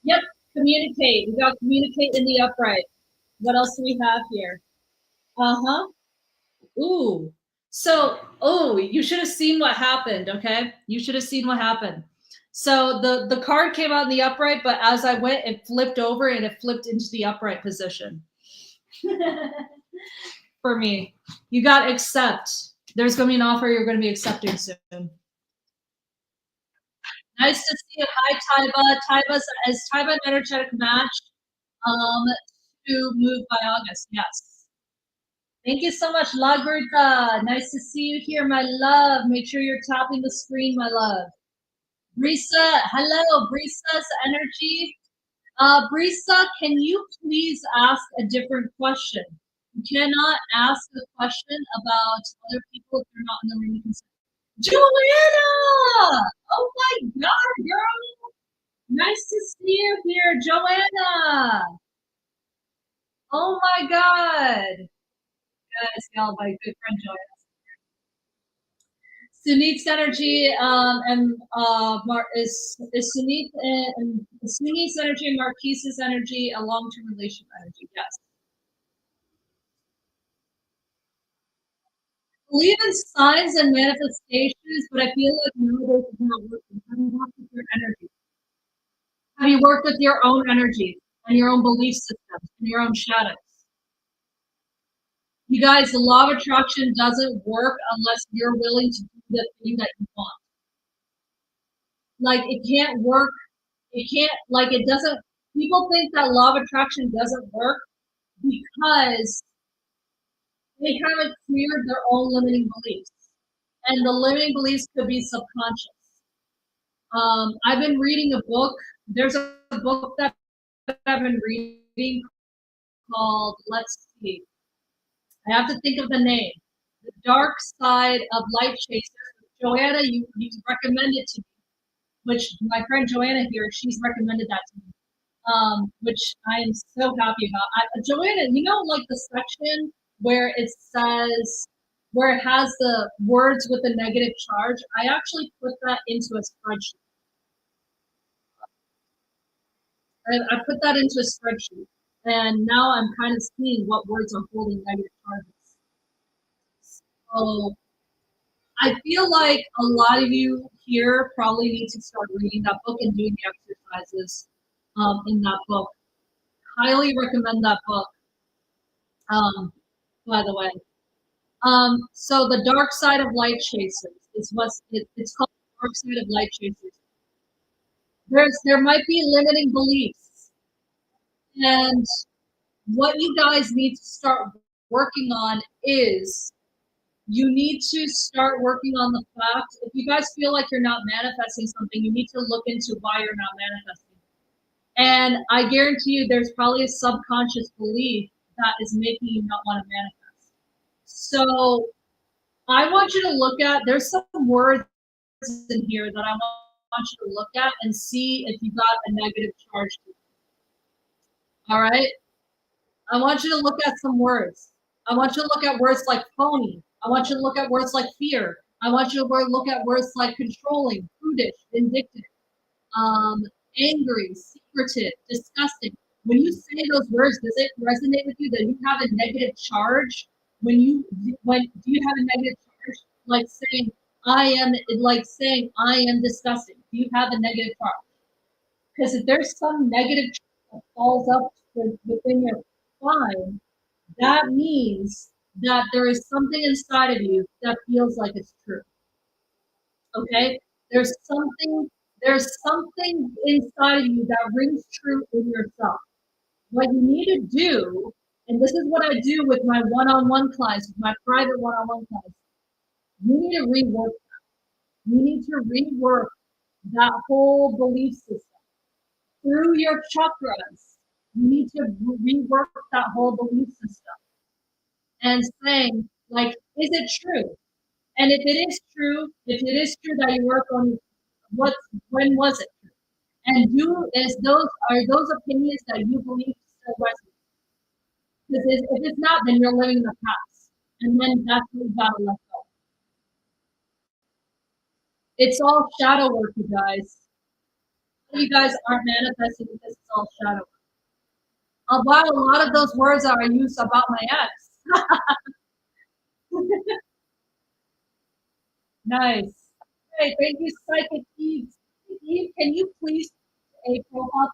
[SPEAKER 1] Yep, communicate. We got communicate in the upright. What else do we have here? Uh-huh. Ooh. So, oh, you should have seen what happened, okay? You should have seen what happened. So the card came out in the upright, but as I went, it flipped over and it flipped into the upright position. For me. You got accept. There's going to be an offer you're going to be accepting soon. Nice to see you. Hi, Taiba. Is Taiba an energetic match um, to move by August? Yes. Thank you so much, Lagrita. Nice to see you here, my love. Make sure you're tapping the screen, my love. Brisa, hello, Brisa's energy. Brisa, can you please ask a different question? You cannot ask a question about other people if they're not in the room. Joanna! Oh my God, girl! Nice to see you here, Joanna. Oh my God. Guys, y'all, my good friend Joanna. Sunit's energy and is Sunit and Sunit's energy and Marquise's energy a long-term relationship energy? Yes. Believe in signs and manifestations, but I feel like nowadays it's not working. Have you worked with your energy? Have you worked with your own energy and your own belief systems and your own shadows? You guys, the law of attraction doesn't work unless you're willing to do the thing that you want. Like it can't work. It can't like it doesn't. People think that law of attraction doesn't work because they haven't cleared their own limiting beliefs, and the limiting beliefs could be subconscious. I've been reading a book. There's a book that I've been reading called Let's see. I have to think of the name. The Dark Side of Light Chasers with Joanna, you recommended to me, which my friend Joanna here, she's recommended that to me, which I am so happy about. Joanna, you know, like the section where it says, where it has the words with a negative charge, I actually put that into a spreadsheet. I put that into a spreadsheet, and now I'm kind of seeing what words are holding negative charges. So I feel like a lot of you here probably need to start reading that book and doing the exercises in that book. Highly recommend that book, by the way. So the dark side of light chasers is it's called the dark side of light chasers. There might be limiting beliefs, and what you guys need to start working on is you need to start working on the fact, if you guys feel like you're not manifesting something, you need to look into why you're not manifesting. And I guarantee you there's probably a subconscious belief that is making you not want to manifest. So I want you to look at, there's some words in here that I want you to look at and see if you got a negative charge to it. All right? I want you to look at some words. I want you to look at words like phony. I want you to look at words like fear. I want you to look at words like controlling, prudish, vindictive, angry, secretive, disgusting. When you say those words, does it resonate with you that you have a negative charge? Do you have a negative charge? Like saying I am disgusting. Do you have a negative charge? Because if there's some negative that falls up within your spine, that means that there is something inside of you that feels like it's true. Okay? There's something inside of you that rings true in yourself. What you need to do, and this is what I do with my one-on-one clients, with my private one-on-one clients, you need to rework that. You need to rework that whole belief system through your chakras. You need to rework that whole belief system and saying, like, is it true? And if it is true that you work on when was it true? And are those opinions that you believe still resonate? Because if it's not, then you're living in the past. And then that's what you gotta let go. It's all shadow work, you guys. You guys aren't manifesting because it's all shadow work. Wow, a lot of those words are used about my ex. Nice. Hey, thank you, Psychic Eve. Eve, can you please a profile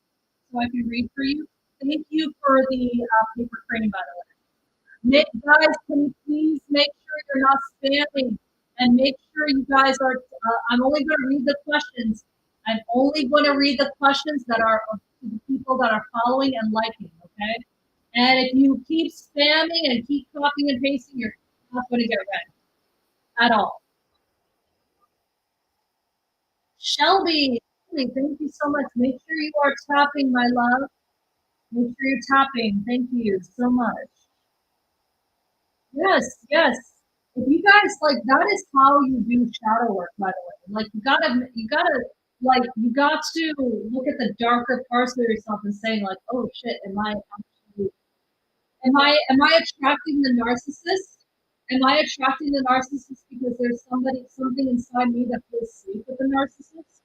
[SPEAKER 1] so I can read for you? Thank you for the paper crane, by the way. Guys, can you please make sure you're not spamming and make sure you guys are, I'm only going to read the questions. I'm only going to read the questions that are to the people that are following and liking, okay? And if you keep spamming and keep copying and pasting, you're not going to get read at all. Shelby, thank you so much. Make sure you are tapping, my love. Make sure you're tapping. Thank you so much. Yes, yes. If you guys like, that is how you do shadow work, by the way. Like you got to look at the darker parts of yourself and saying like, oh shit, am I attracting the narcissist? Am I attracting the narcissist because there's something inside me that feels safe with the narcissist?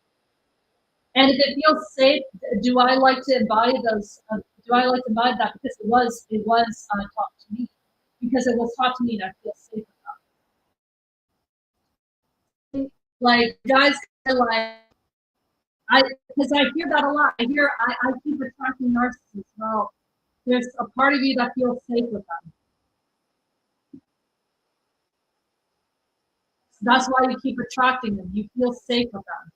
[SPEAKER 1] And if it feels safe, do I like to embody those? Do I like to embody that because it was taught to me? Because it was taught to me that I feel safe with that. Like guys, like because I hear that a lot. I keep attracting narcissists. Well, there's a part of you that feels safe with them. So that's why you keep attracting them. You feel safe with them.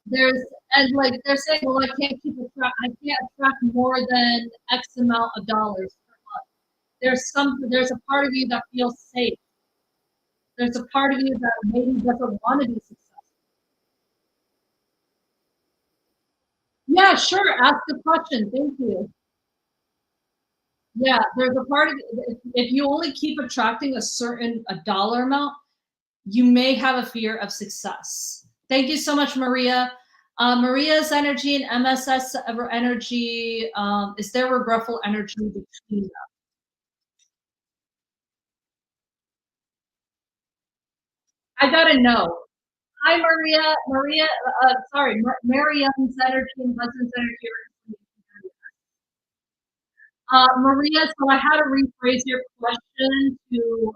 [SPEAKER 1] They're saying, well, I can't attract more than X amount of dollars per month. There's a part of you that feels safe. There's a part of you that maybe doesn't want to be successful. Yeah, sure. Ask the question. Thank you. Yeah, there's a part of if you only keep attracting a dollar amount, you may have a fear of success. Thank you so much, Maria. Maria's energy and MSS energy, is there regretful energy between them? I gotta know. Hi, Maria. Maria, sorry, Marianne's energy and husband's energy. Maria, so I had to rephrase your question to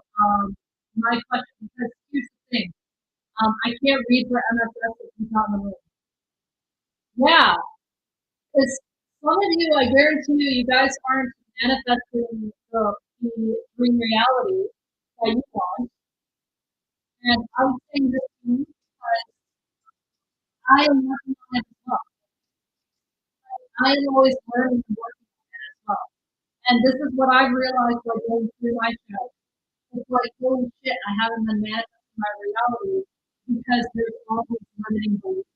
[SPEAKER 1] my question because here's the thing. I can't read for MSS if he's not in the room. Yeah, because some of you, I guarantee you, you guys aren't manifesting the dream reality that you want. And I'm saying this to you because I am working on it as well. I am always learning and working on it as well. And this is what I've realized by going through my show. It's like, holy shit, I haven't been manifesting my reality because there's all these limiting beliefs.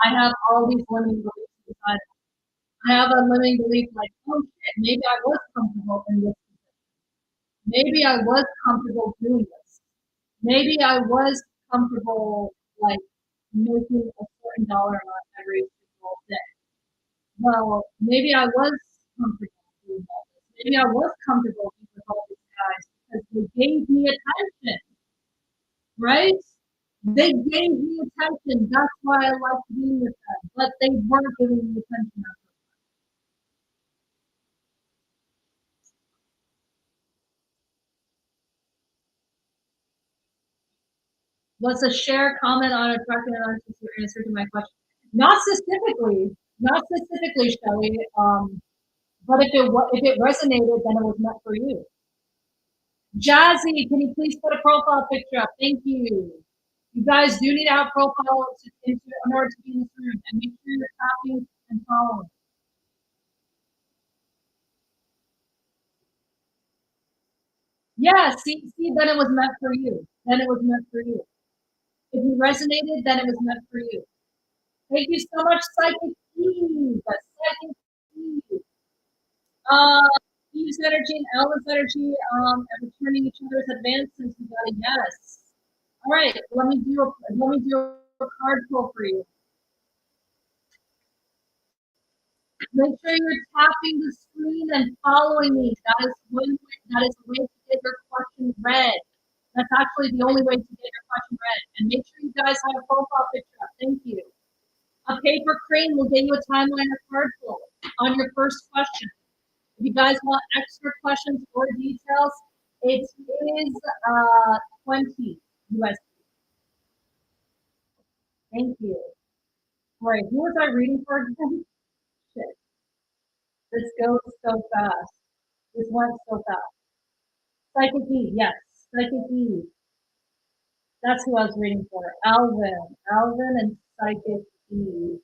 [SPEAKER 1] I have all these limiting beliefs inside. I have a limiting belief like, oh shit, maybe I was comfortable in this position. Maybe I was comfortable doing this. Maybe I was comfortable like making a certain dollar amount every single day. Well, maybe I was comfortable doing all this. Maybe I was comfortable with all these guys because they gave me attention, right? They gave me attention. That's why I liked being with them. But they weren't giving me attention. Was a share comment on attracting an artist your answer to my question? Not specifically, Shelly. But if it resonated, then it was meant for you. Jazzy, can you please put a profile picture up? Thank you. You guys do need to have profiles in order to be in this room, and make sure you're copying and following. Yeah, see, then it was meant for you. Then it was meant for you. If you resonated, then it was meant for you. Thank you so much, Psychic Eve. Psychic Eve. Uh, Eve's energy and Ellen's energy and returning each other's advances. We got a yes. All right, let me do a card pull for you. Make sure you're tapping the screen and following me. That is a way to get your question read. That's actually the only way to get your question read. And make sure you guys have a profile picture up. Thank you. A paper crane will get you a timeline or card pull on your first question. If you guys want extra questions or details, it is 20 USD. Thank you. All right, who was I reading for again? Shit. This goes so fast. This went so fast. Psychic E, yes. Psychic E. That's who I was reading for. Alvin. Alvin and Psychic E.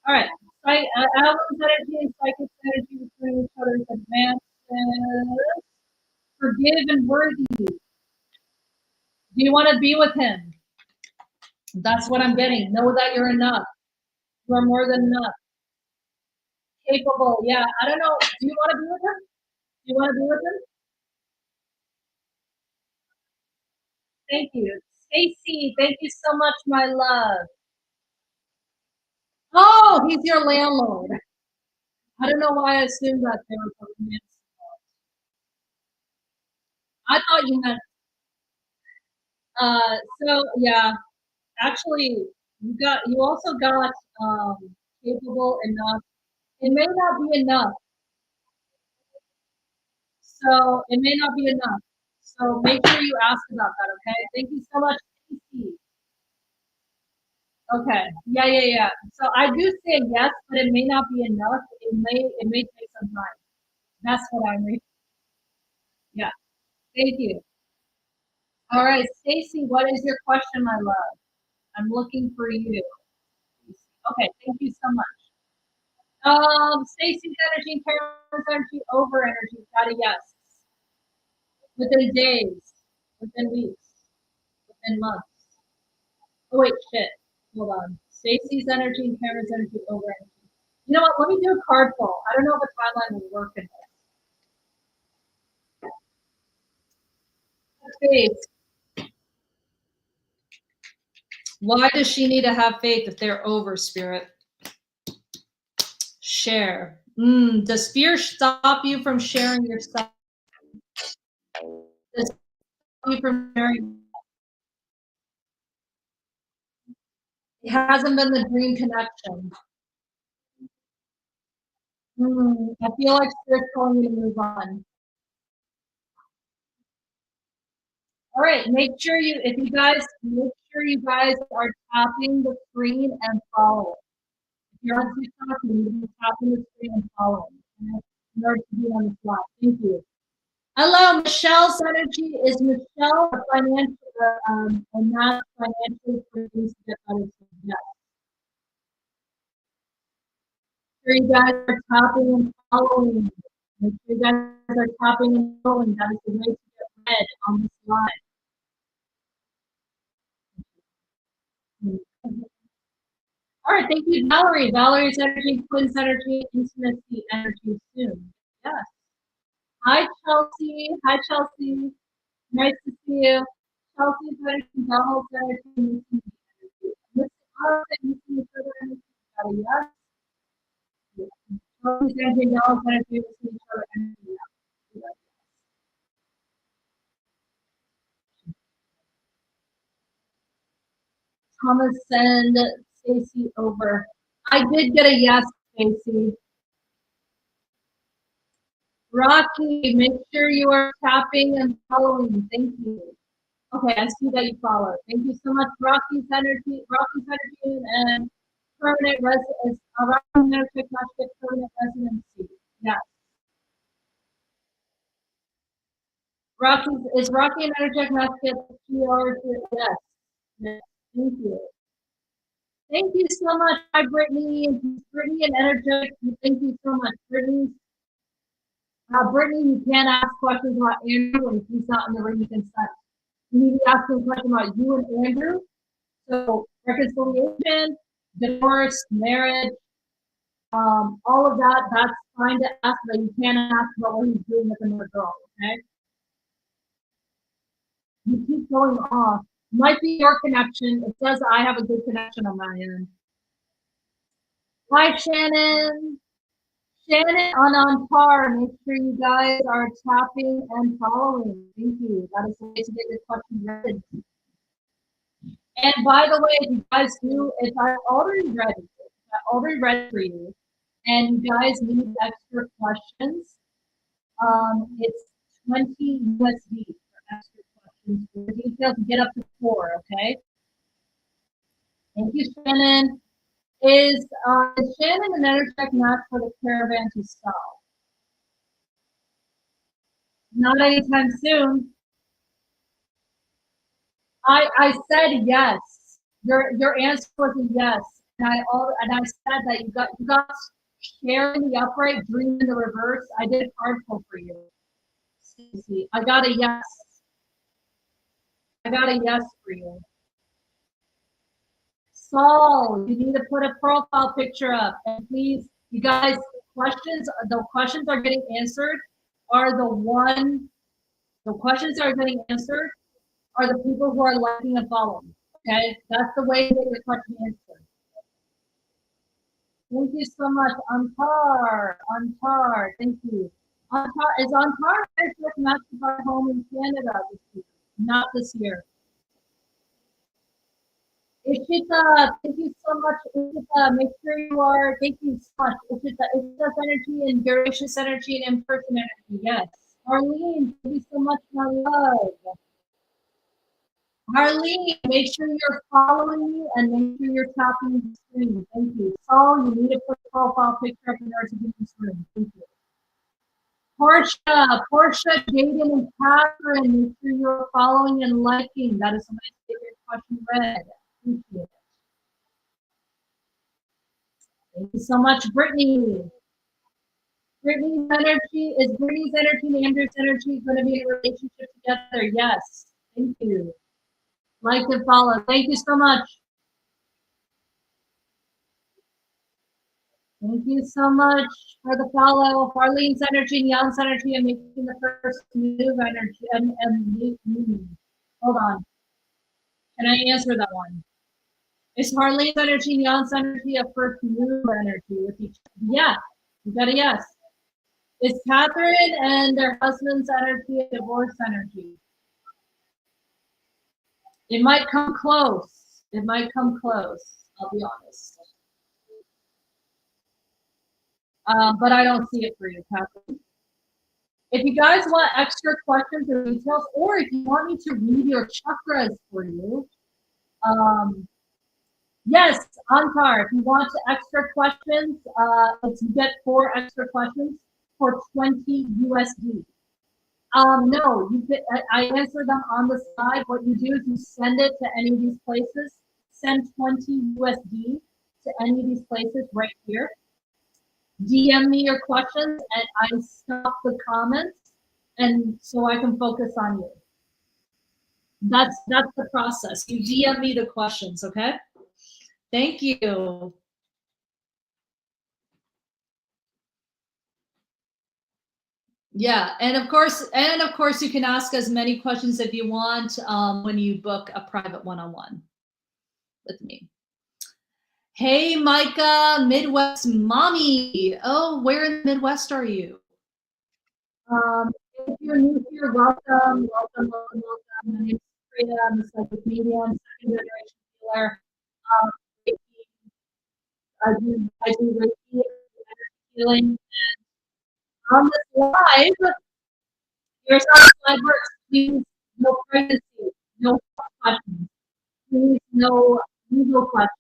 [SPEAKER 1] All right. Alvin's energy and Psychic's energy between each other's advances. Forgive and worthy. Do you want to be with him? That's what I'm getting. Know that you're enough. You're more than enough. Capable. Yeah. I don't know. Do you want to be with him? Do you want to be with him? Thank you. Stacy, thank you so much, my love. Oh, he's your landlord. I don't know why I assumed that they were from. I thought you meant. So yeah, actually, you also got capable enough. It may not be enough. So it may not be enough. So make sure you ask about that. Okay. Thank you so much, Stacy. Okay. Yeah, yeah, yeah. So I do say yes, but it may not be enough. It may take some time. That's what I'm reading. Yeah. Thank you. All right, Stacy, what is your question, my love? I'm looking for you. Okay, thank you so much. Stacy's energy, Carolyn's energy, over energy. Got a yes. Within days, within weeks, within months. Oh wait, shit. Hold on. Stacy's energy and Cameron's energy over energy. You know what? Let me do a card pull. I don't know if a timeline will work in this. Faith. Why does she need to have faith if they're over, Spirit? Share. Does fear stop you from sharing yourself? Does it stop you from sharing? It hasn't been the dream connection. I feel like Spirit's telling me to move on. All right, make sure you guys are tapping the screen and following. If you're on TikTok, you need to be tapping the screen and following. In order to be on the fly. Thank you. Hello, Michelle's energy. Is Michelle a financial a not financially produced? Yes. Sure you guys are tapping and following. Make sure you guys are tapping and following. That is the way to get read on this live. All right, thank you, Valerie. Valerie's energy, Quinn's energy, intimacy energy soon. Yes. Hi, Chelsea. Hi, Chelsea. Nice to see you. Chelsea's energy, Donald's energy, missing energy. Missing us and missing each other energy. Yes. Chelsea's energy, Donald's energy, missing each other energy. Yes. Thomas, send Stacy over. I did get a yes, Stacy. Rocky, make sure you are tapping and following. Thank you. Okay, I see that you follow. Thank you so much, Rocky's energy, and permanent residence. Rocky energetic magic permanent residency. Yes. Rocky an energetic magic? Yes. Yes. Thank you. Thank you so much. Hi, Brittany. Brittany and energetic. Thank you so much, Brittany. Brittany, you can't ask questions about Andrew, and if he's not in the room, you can set. You need to ask him a question about you and Andrew. So reconciliation, divorce, marriage, all of that, that's fine to ask, but you can't ask about what he's doing with another girl, okay? You keep going off. Might be your connection. It says I have a good connection on my end. Hi, Shannon. Shannon on par. Make sure you guys are tapping and following. Thank you. That is the way to get your question read. And by the way, if you guys do, if I already read for you, and you guys need extra questions, it's 20 USD for extra questions. For the details, get up to 4, okay? Thank you, Shannon. Is Shannon an energetic match for the caravan to sell? Not anytime soon. I said yes. Your answer was a yes, and I said that you got sharing the upright, dream in the reverse. I did a card pull for you, Stacey. I got a yes. I got a yes for you. Saul, you need to put a profile picture up, and please, you guys, the questions are getting answered. The questions that are getting answered are the people who are liking and following. Okay, that's the way to get your question answered. Thank you so much, Antar. Thank you. Is Antar matched by home in Canada this year? Not this year. Ishita, thank you so much, Ishita. Make sure you are. Thank you so much, Ishita. Ishita's energy and gracious energy and in-person energy. Yes. Arlene, thank you so much, my love. Arlene, make sure you're following me and make sure you're tapping the screen. Thank you. Saul, you need to put a profile picture up in order to get this room. Thank you. Portia, Jaden, and Catherine, make sure you're following and liking. That is the way to get your question read. Thank you. Thank you so much, Brittany. Brittany's energy and Andrew's energy going to be in a relationship together? Yes. Thank you. Like and follow. Thank you so much. Thank you so much for the follow. Harlene's energy and Jan's energy and making the first move energy and hold on. Can I answer that one? Is Harlene's energy and Jan's energy a first move energy with each other? Yeah, you got a yes. Is Catherine and their husband's energy a divorce energy? It might come close. It might come close, I'll be honest. But I don't see it for you, Catherine. If you guys want extra questions or details, or if you want me to read your chakras for you, yes, Ankar, if you want extra questions, you get 4 extra questions for 20 USD. No, I answer them on the side. What you do is you send it to any of these places, send 20 USD to any of these places right here. DM me your questions and I stop the comments and so I can focus on you. That's the process. You DM me the questions, okay? Thank you. Yeah, and of course, you can ask as many questions if you want when you book a private one-on-one with me. Hey, Micah, Midwest mommy. Oh, where in the Midwest are you? If you're new here, welcome. My name is Frida. I'm a psychic medium, second generation healer. I do Reiki healing. On this live, here's how the live works. Please, no pregnancy, no questions. Please, no legal questions.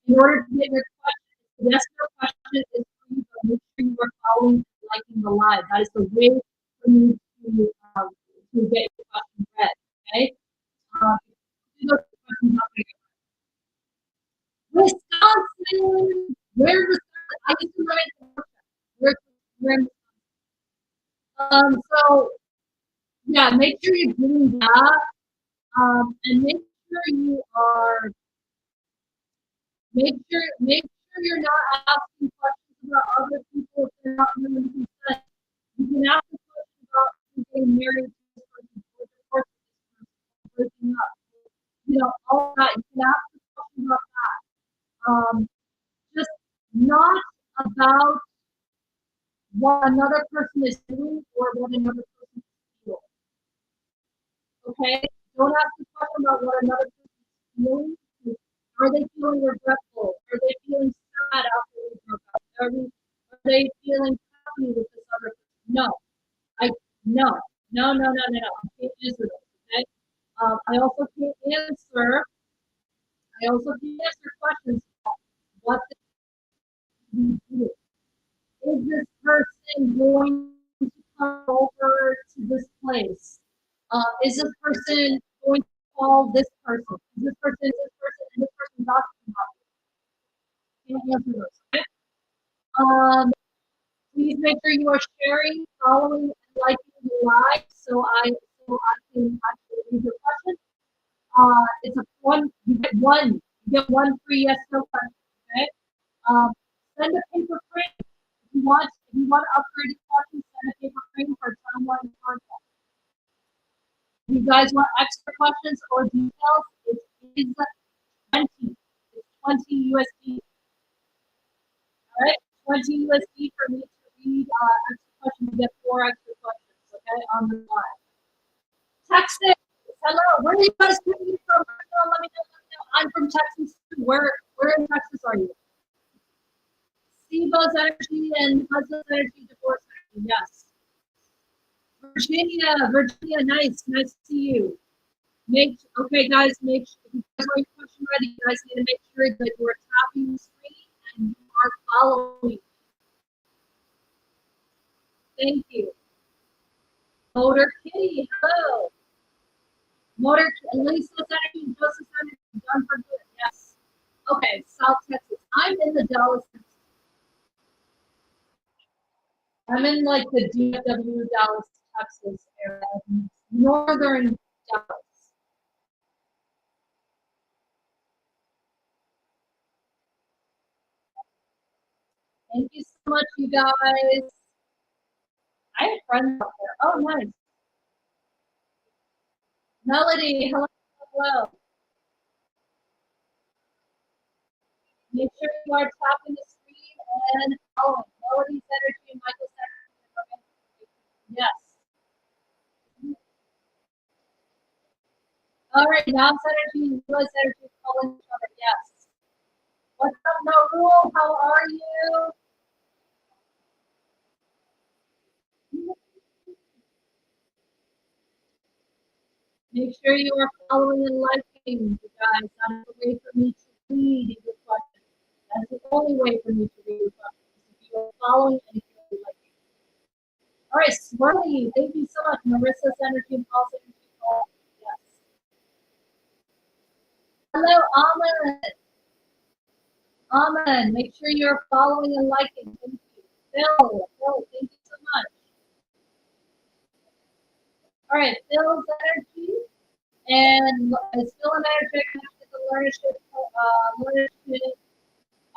[SPEAKER 1] In order to get your question, yes, your question is free, but make sure you are following and liking the live. That is the way for you to get your question read. Okay? Wisconsin. Where Wisconsin? I used to live in Where so yeah, make sure you're doing that. And make sure you are make sure you're not asking questions about other people if they're not willing to consent. You can ask a question about who getting married to this person, or divorcing this person, breaking up. You know, all that. You can ask a question about that. Just not about what another person is doing or what another person is feeling. Okay? Don't ask a question about what another person is feeling. Are they feeling regretful? Are they feeling sad after we broke up? Are they feeling happy with this other person? No. No. No, no, no, no, no. I can't answer this, okay? I also can't answer questions about what we do. Is this person going to come over to this place? Is this person going to call this person? Is this person, and this person talking about it? Can't answer those, okay? Please make sure you are sharing, following, and liking the live so I can actually read your question. It's you get one free yes no question, okay? Send a paper frame. If you want to upgrade your question, send a paper frame for someone contact. If you guys want extra questions or details, it is 20 USD. All right, 20 USD for me to read extra questions. You get 4 extra questions, okay, on the live. Texas, hello. Where are you guys coming from? Let me know. I'm from Texas. Where in Texas are you? Siva's energy and husband's energy, divorce energy. Yes. Virginia, nice to see you. Okay, guys, if you guys want your question ready, you guys need to make sure that you are tapping the screen and you are following. Thank you. Motor Kitty, hello. Motor Lisa's energy, Joseph's energy, done for good. Yes. Okay, South Texas. I'm in the Dallas. I'm in like the DFW, Dallas, Texas area, northern Dallas. Thank you so much, you guys. I have friends out there. Oh, nice. Melody, hello, hello. Make sure you are tapping the screen and following Melody's energy and Michael's energy. Yes. All right, Nam's energy and Lila's energy calling each other. Yes. What's up, No Rule? How are you? Make sure you are following and liking, you guys. That's the way for me to read your questions. That's the only way for me to read your questions. If you are following and if you are liking. All right, Swirly, thank you so much. Marissa's energy and Paul's energy. Yes. Hello, Ahmed. Ahmed, make sure you're following and liking. Thank you. Phil, thank you so much. All right, Phil's energy and is Phil and energy connected to learnership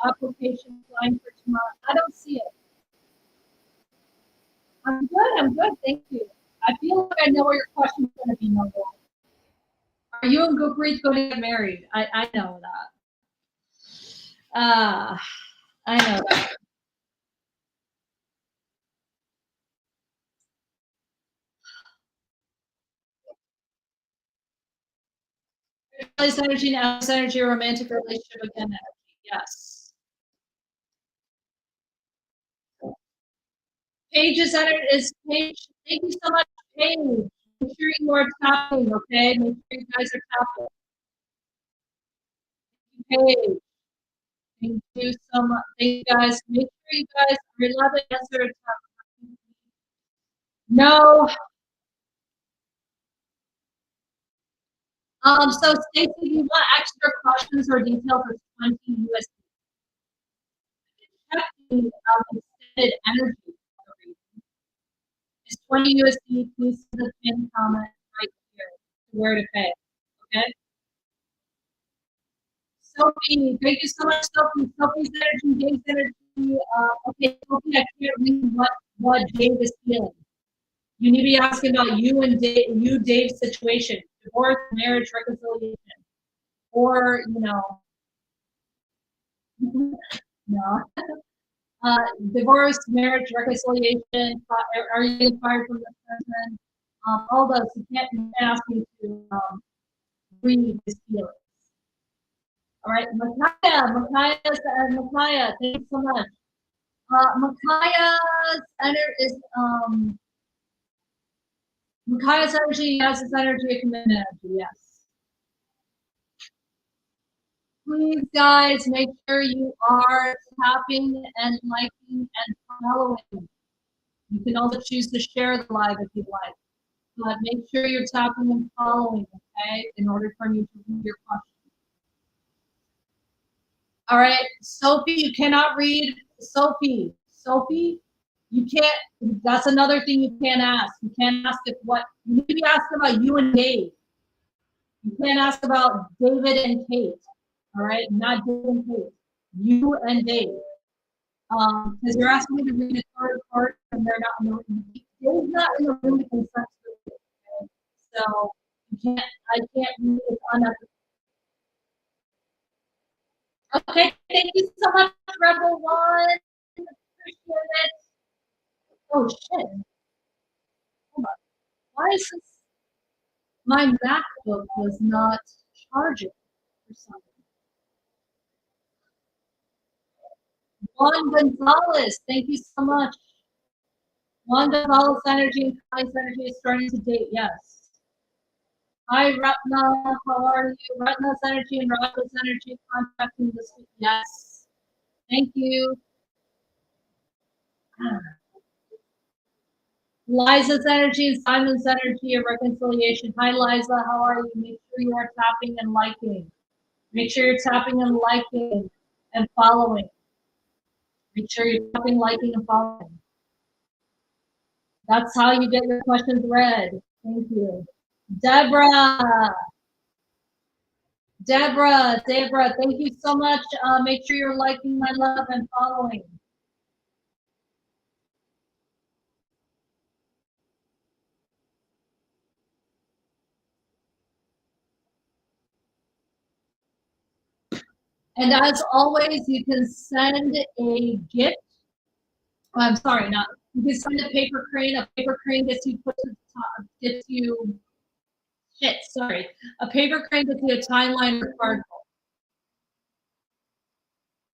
[SPEAKER 1] application flying for tomorrow? I don't see it. I'm good, thank you. I feel like I know what your question's going to be, Noble. Are you and Gurpreet going to get married? I know that. I know that. This energy now, this energy, a romantic relationship again, energy. Yes. Paige's energy is Paige. Thank you so much, Paige. Make sure you are tapping, okay? Make sure you guys are tapping. Paige. Thank you so much. Thank you guys. Make sure you guys are 11 answer. No. So Stacey, if you want extra questions or details, it's 20 USD. Check the extended energy. It's 20 USD. Please see the pin comment right here where to pay. Okay. Sophie, thank you so much, Sophie. Sophie's energy, Dave's energy. Okay, Sophie, I can't read what Dave is feeling. You need to be asking about you and Dave's situation, divorce, marriage, reconciliation, or no, divorce, marriage, reconciliation. Are you getting fired from this person? All those. You can't ask me to read his feelings. All right, Makaya, thank you so much. Makaya's Makaya's energy has its energy, a commitment energy, yes. Please, guys, make sure you are tapping and liking and following. You can also choose to share the live if you'd like. But make sure you're tapping and following, okay, in order for me to read your question. All right, Sophie, you cannot read. Sophie, you can't. That's another thing you can't ask. You can't ask if what you need to be asking about you and Dave. You can't ask about David and Kate. All right, not David and Kate. You and Dave. Because you're asking me to read a third part and they're not in the room. Dave's not in the room to consent to it. Okay? So you can't. I can't read it unethical. Okay, thank you so much, Rebel One. Appreciate it. Oh shit. Hold on. Why is this? My MacBook was not charging for something. Juan Gonzalez, thank you so much. Juan Gonzalez energy and Kai's energy is starting to date, yes. Hi, Ratna, how are you? Ratna's energy and Radha's energy contacting this week, yes. Thank you. Liza's energy and Simon's energy of reconciliation. Hi, Liza. How are you? Make sure you are tapping and liking. Make sure you're tapping and liking and following. Make sure you're tapping, liking, and following. That's how you get your questions read. Thank you. Deborah, thank you so much. Make sure you're liking my love and following. And as always, you can send a gift. I'm sorry, not you can send a paper crane. A paper crane gets you put to the top, gets you shit. Sorry, a paper crane gets you a timeline or card pull.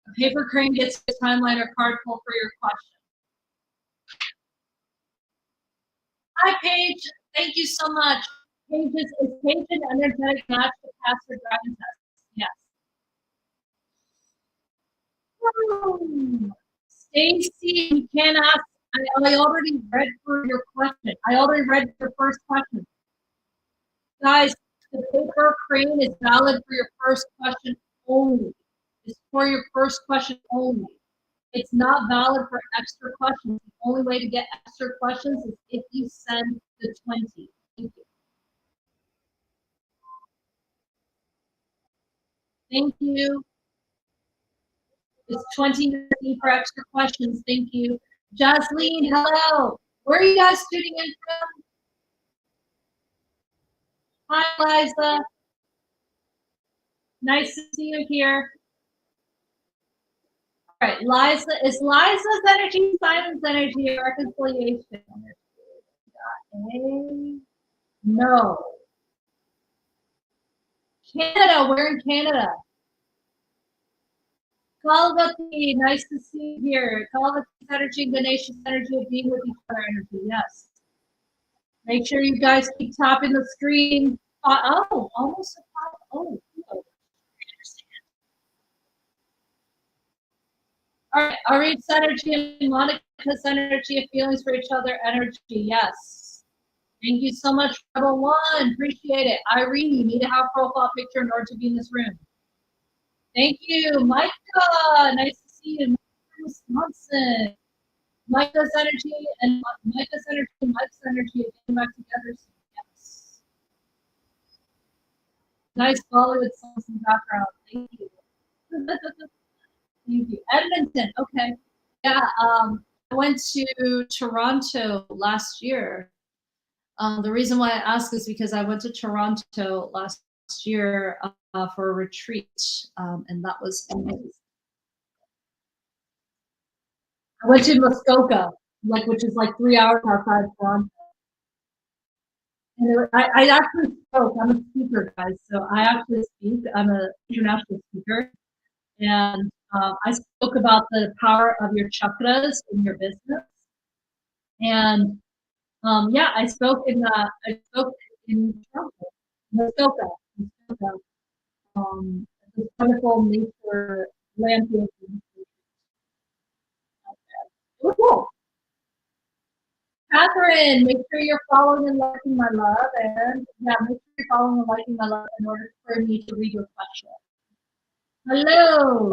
[SPEAKER 1] A paper crane gets you a timeline or card pull for your question. Hi, Paige. Thank you so much. Paige is Paige an energetic match to pass your dragon test? Yes. Stacy, you can't ask. I already read for your question. I already read your first question. Guys, the paper crane is valid for your first question only. It's for your first question only. It's not valid for extra questions. The only way to get extra questions is if you send the 20. Thank you. Thank you. It's 20 for extra questions. Thank you. Jasleen, hello. Where are you guys tuning in from? Hi, Liza. Nice to see you here. All right, Liza, is Liza's energy Simon's energy or reconciliation? No. Canada, we're in Canada. Kalvati, nice to see you here. Kalvati's energy, Ganesha's energy of being with each other energy, yes. Make sure you guys keep tapping the screen. Oh, almost a pop. Oh, cool. All right, Arit's energy and Monica's energy of feelings for each other energy, yes. Thank you so much, Rebel One. Appreciate it. Irene, you need to have a profile picture in order to be in this room. Thank you, Micah. Nice to see you, Wisconsin. Micah's energy and Micah's energy and Mike's energy are getting back together. So yes. Nice Bollywood songs in the background. Thank you. Thank you. Edmonton. Okay. Yeah. I went to Toronto last year. The reason why I ask is because I went to Toronto last year for a retreat, and that was amazing. I went to Muskoka, which is like 3 hours outside Toronto. And I actually spoke. I'm a speaker, guys, so I actually speak. I'm an international speaker, and I spoke about the power of your chakras in your business. And yeah, I spoke in Toronto, Muskoka, this wonderful nature landfill. It was cool. Catherine, make sure you're following and liking my love, and yeah, make sure you're following and liking my love in order for me to read your question. Hello.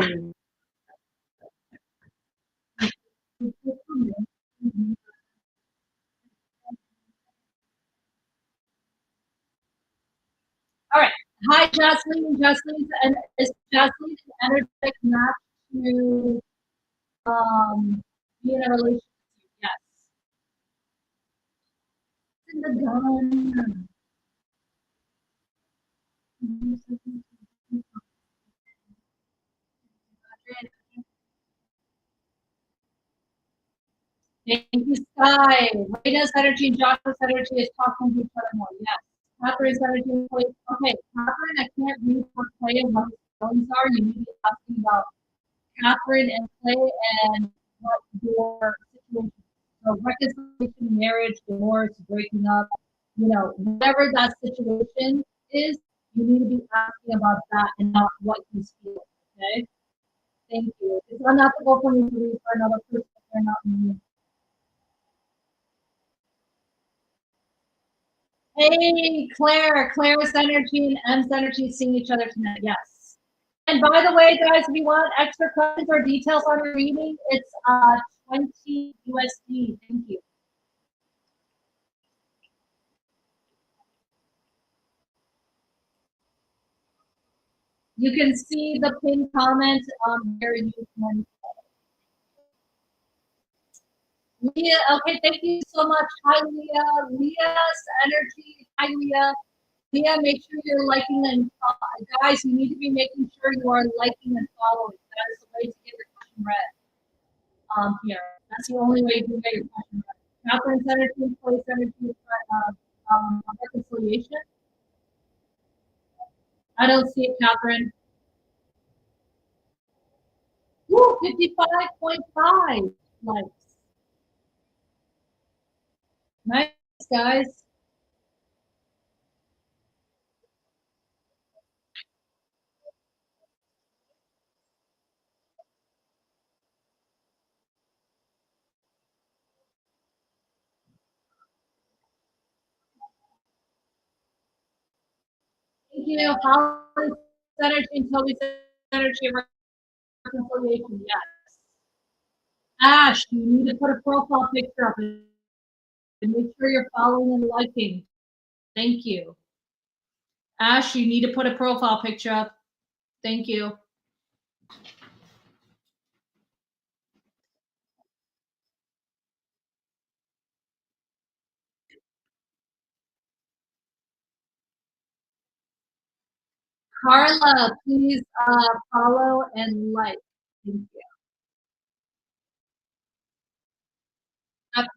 [SPEAKER 1] All right. Hi, Jasmine. Jasmine, and is Jasmine an energetic match to be in a relationship? Yes. In the gun. Thank you, Sky. Raina's energy and Joshua's energy is talking to each other more. Yes. Catherine's energy. Okay, Catherine, I can't read for Clay and what his feelings are. You need to be asking about Catherine and Clay and what your situation is. So reconciliation, marriage, divorce, breaking up, whatever that situation is, you need to be asking about that and not what he's feeling. Okay? Thank you. It's unethical for me to read for another person if they're not me. Hey, Claire. Claire's energy and M's energy seeing each other tonight. Yes. And by the way, guys, if you want extra questions or details on your reading, it's 20 USD. Thank you. You can see the pinned comment where you can. Leah, okay, thank you so much. Hi, Leah. Leah's energy. Hi, Leah. Yeah, make sure you're liking and guys, you need to be making sure you are liking and following. That is the way to get your question read. Here, that's the only way you can get your question read. Catherine's energy, Chloe's energy, reconciliation. I don't see it, Catherine. Woo, 55.5 likes. Nice, guys. Thank you. Holly's energy and Toby's energy of reconciliation. Yes. Ash, you need to put a profile picture up and make sure you're following and liking. Thank you. Ash, you need to put a profile picture up. Thank you. Carla, please follow and like. Thank you.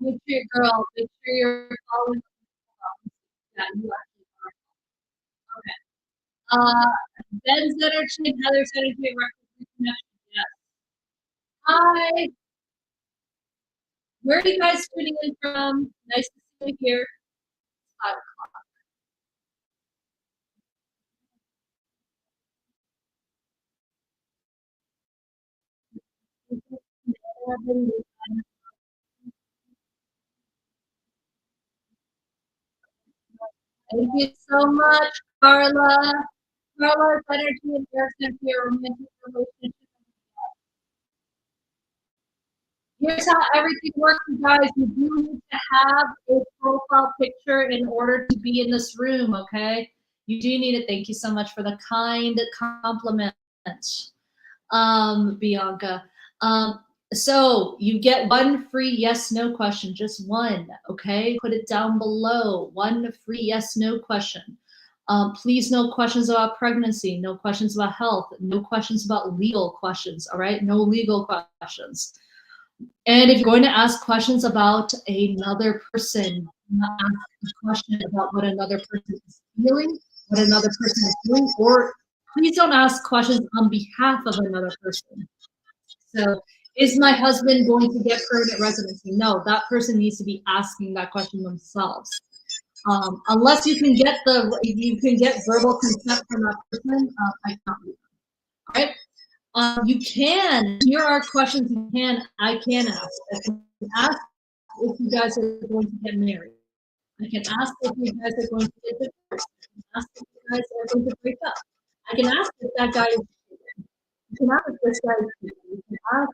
[SPEAKER 1] Make sure, girl, make sure you're following. Yeah, you are. Ben's energy and Heather's energy connection. Yes. Hi. Where are you guys tuning in from? Nice to see you here. 5 o'clock. Thank you so much, Carla. Carla's energy and Eric's energy are romantic relationship. Here's how everything works, you guys. You do need to have a profile picture in order to be in this room, okay? You do need it. Thank you so much for the kind compliment, Bianca. So you get one free yes, no question, just one, okay? Put it down below, one free yes, no question. Please, no questions about pregnancy, no questions about health, no questions about legal questions, all right? No legal questions. And if you're going to ask questions about another person, not ask a question about what another person is feeling, what another person is doing, or please don't ask questions on behalf of another person. So, is my husband going to get permanent residency? No, that person needs to be asking that question themselves. Unless you can get verbal consent from that person, I can't. All right. You can. Here are questions I can ask. I can ask if you guys are going to get married. I can ask if you guys are going to get divorced. I can ask if you guys are going to break up. I can ask if that guy is cheating. You can ask if this guy is cheating. You can ask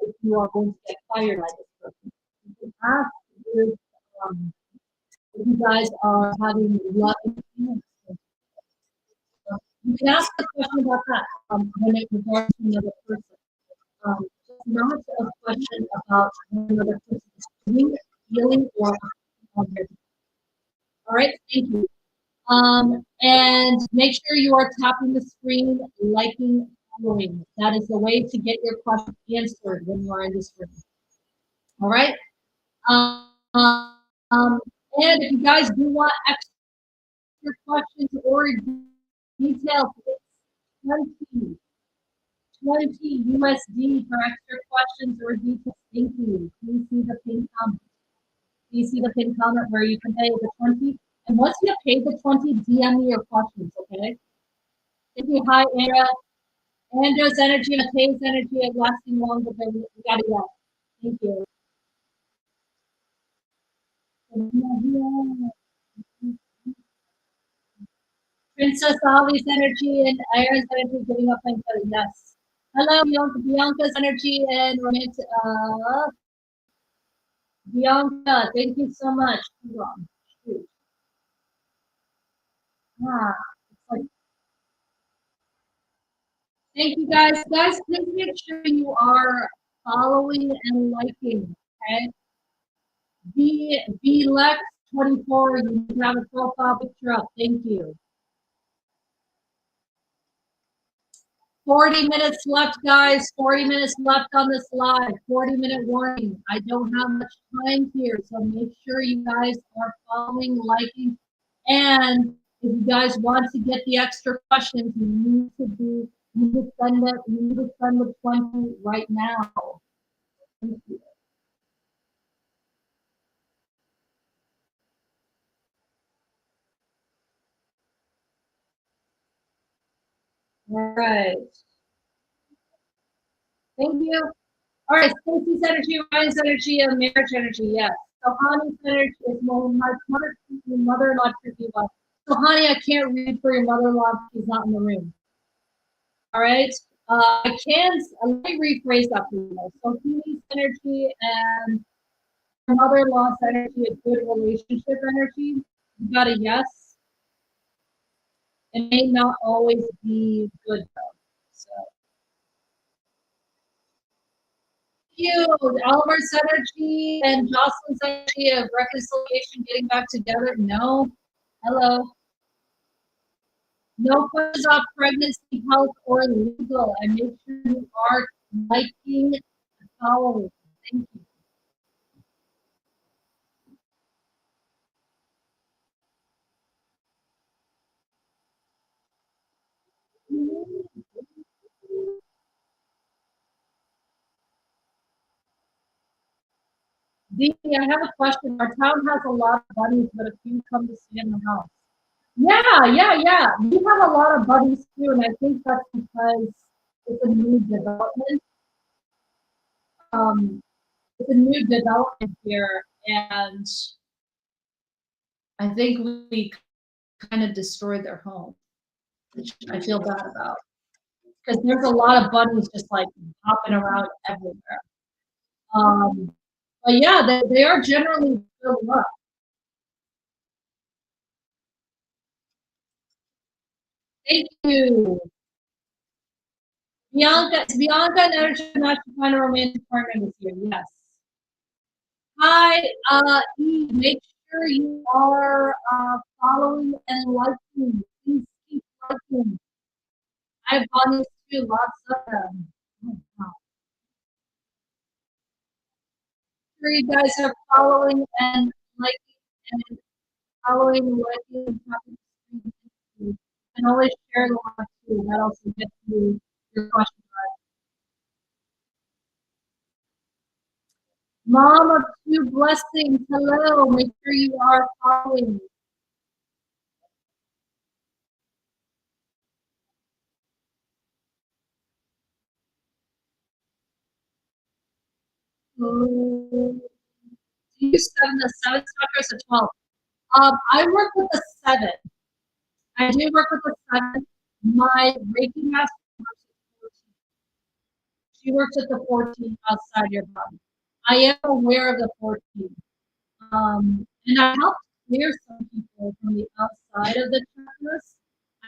[SPEAKER 1] if you are going to get fired by this person. You can ask if you guys are having love. You can ask a question about that when it regards to another person. Not a question about another person's doing, feeling, or all right, thank you. And make sure you are tapping the screen, liking, following. That is the way to get your question answered when you are in this room. All right. And if you guys do want extra questions or details, it's 20 USD for extra questions or details. Thank you. Please see the pin comment. Please see the pin comment where you can pay the 20. And once you have paid the 20, DM me your questions, okay? Thank you. Hi, Andra. Andra's energy and Kay's energy are lasting longer than we got it yet. Thank you. Princess Ali's energy and Aaron's energy giving up on yes. Hello, Bianca's energy and romantic. Bianca, thank you so much. Hold on. Shoot. Like, thank you guys. Guys, please make sure you are following and liking. Okay. Be Lex 24, you have a profile picture up. Thank you. 40 minutes left, guys. 40 minutes left on this live. 40-minute warning. I don't have much time here, so make sure you guys are following, liking, and if you guys want to get the extra questions, you need to send the 20 right now. Thank you. All right. Thank you. All right, Stacey's energy, Ryan's energy, and marriage energy, yes. So Hani's energy is my mother-in-law tricky one. So Hani, I can't read for your mother-in-law if she's not in the room. All right. I can, let me rephrase that for you. So Hani's energy and your mother-in-law's energy is good relationship energy. You got a yes. It may not always be good though. So you, Oliver's energy and Jocelyn's energy of reconciliation, getting back together. No. Hello. No questions about pregnancy, health, or legal. And make sure you are liking and following. Thank you. Dee, I have a question. Our town has a lot of bunnies, but a few come to stay in the house. Yeah. We have a lot of buddies too, and I think that's because it's a new development. Um, it's a new development here, and I think we kind of destroyed their home, which I feel bad about because there's a lot of bunnies just like hopping around everywhere. Um, but yeah, they are generally good luck. Thank you. Bianca and Energy Match to find a romantic partner this year. Yes. Hi, Eve, make sure you are following and liking. Please keep liking. I have audience too, lots of them. Oh, wow. Sure you guys are following and liking and following and liking and tapping the screen. And always share the live too. That also gets you your question right. Mom of two blessings, hello. Make sure you are following. Oh, you seven, the seventh chakra is a 12. I work with the seven. I do work with the seven. My Reiki master works at 14. She works at the 14 outside your body. I am aware of the 14. And I help clear some people from the outside of the chakras.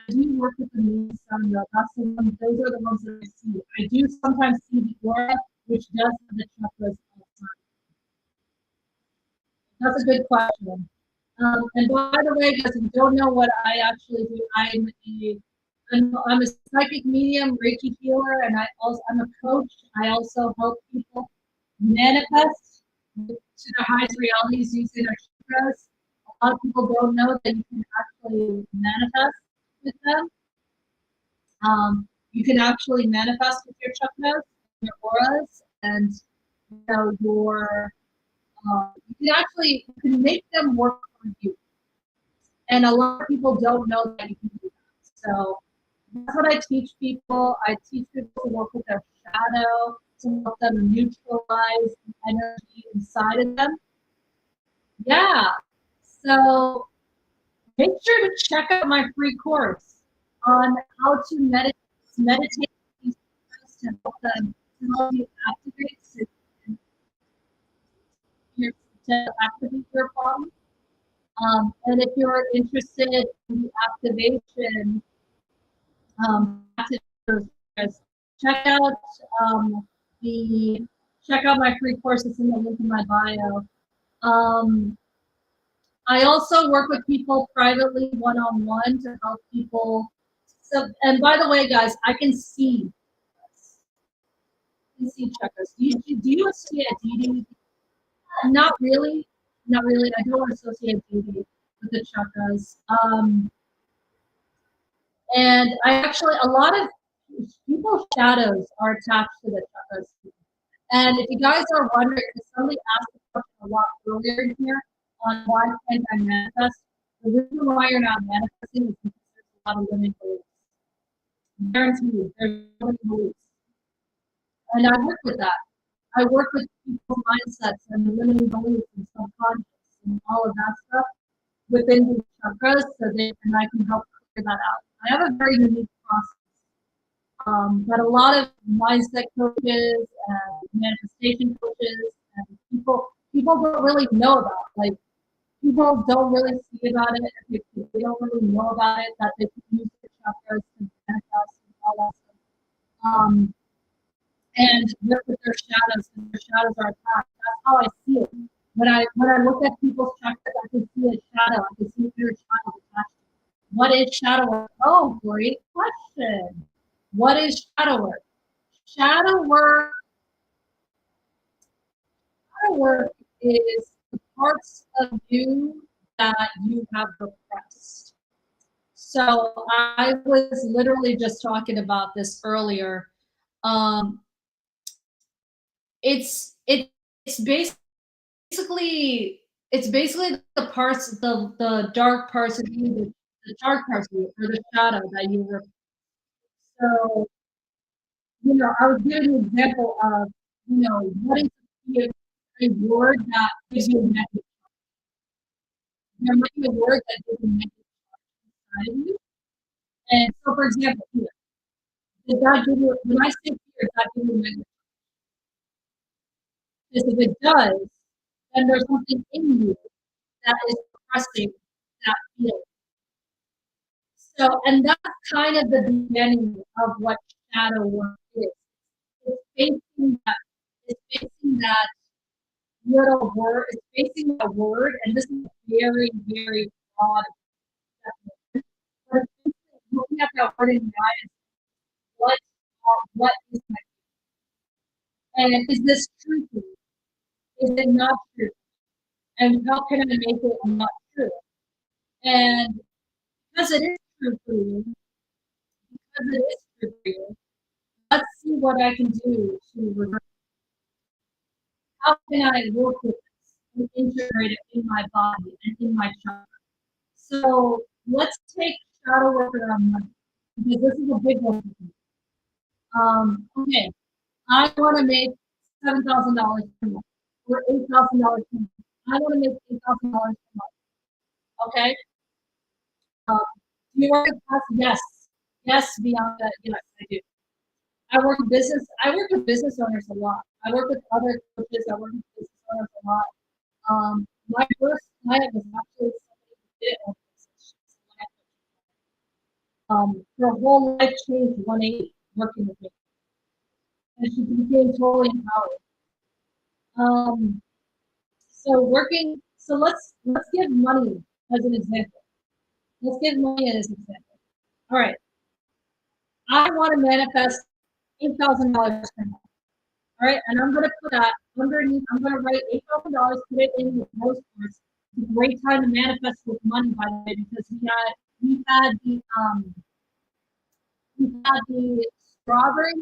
[SPEAKER 1] I do work with the moon sun though. That's the one, those are the ones that I see. I do sometimes see the aura, which does have the chakras outside. That's a good question. And by the way, guys, if you don't know what I actually do, I'm a psychic medium, Reiki healer, and I'm a coach. I also help people manifest to their highest realities using their chakras. A lot of people don't know that you can actually manifest with them. You can actually manifest with your chakras, your auras, and you can make them work for you. And a lot of people don't know that you can do that. So that's what I teach people. I teach people to work with their shadow, to help them neutralize the energy inside of them. Yeah. So make sure to check out my free course on how to meditate to help them to help you to activate your body. And if you're interested in the activation, check out the check out my free course. It's in the link in my bio. Um, I also work with people privately, one-on-one, to help people. So, and by the way, guys, I can see this. I can see chakras. Do you associate DD? Not really. Not really. I don't associate DD with the chakras. And I actually, a lot of people's shadows are attached to the chakras. And if you guys are wondering, because somebody asked the question a lot earlier in here on why can't I manifest, the reason why you're not manifesting is because there's a lot of limiting beliefs. Guaranteed, there's limiting beliefs. And I work with that. I work with people's mindsets and limiting beliefs and subconscious and all of that stuff within the chakras, and I can help clear that out. I have a very unique process. But a lot of mindset coaches and manifestation coaches and people don't really know about. Like, people don't really see about it. They don't really know about it, that they can use their chakras to manifest and all that stuff. And work with their shadows, and their shadows are attached. That's how I see it. When I look at people's chakras, I can see a shadow. I can see their shadow attached. What is shadow work? Oh, great question. What is shadow work? Shadow work, shadow work is the parts of you that you have repressed. So I was literally just talking about this earlier. Um, it's basically the parts, the dark parts of you, the dark parts of you, or the shadow that you repress. So, I was giving an example of, what is a word that gives you a negative. There might be a word that gives you a negative inside of you. And so, for example, fear. Does that give you, when I say fear, does that give you a negative? Because if it does, then there's something in you that is suppressing that feeling. So, and that's kind of the beginning of what shadow work is. It's facing that, it's facing that little word, it's facing that word, and this is very, very broad definition. But it's basically looking at that word in the eye, what is my, and is this true to me? Is it not true? And how can I make it not true? And because it is true for you, because it is true for you, let's see what I can do to reverse. How can I work with this and integrate it in my body and in my chakra? So let's take shadow work around money, because this is a big one for me. Okay, I want to make $7,000 per month or $8,000 per month. I want to make $8,000 per month. Okay. Um, do you work with us? Yes. Yes, Bianca. Yes, I do. I work with business owners a lot. I work with other coaches. I work with business owners a lot. My first client was actually somebody who did own a business. Her whole life changed 180 working with me, and she became totally empowered. Um, so let's give money as an example. Let's give money as an example. All right, I want to manifest $8,000 per month. All right, and I'm going to put that underneath. I'm going to write $8,000, put it in the post course. It's a great time to manifest with money, by the way, because we had the strawberry,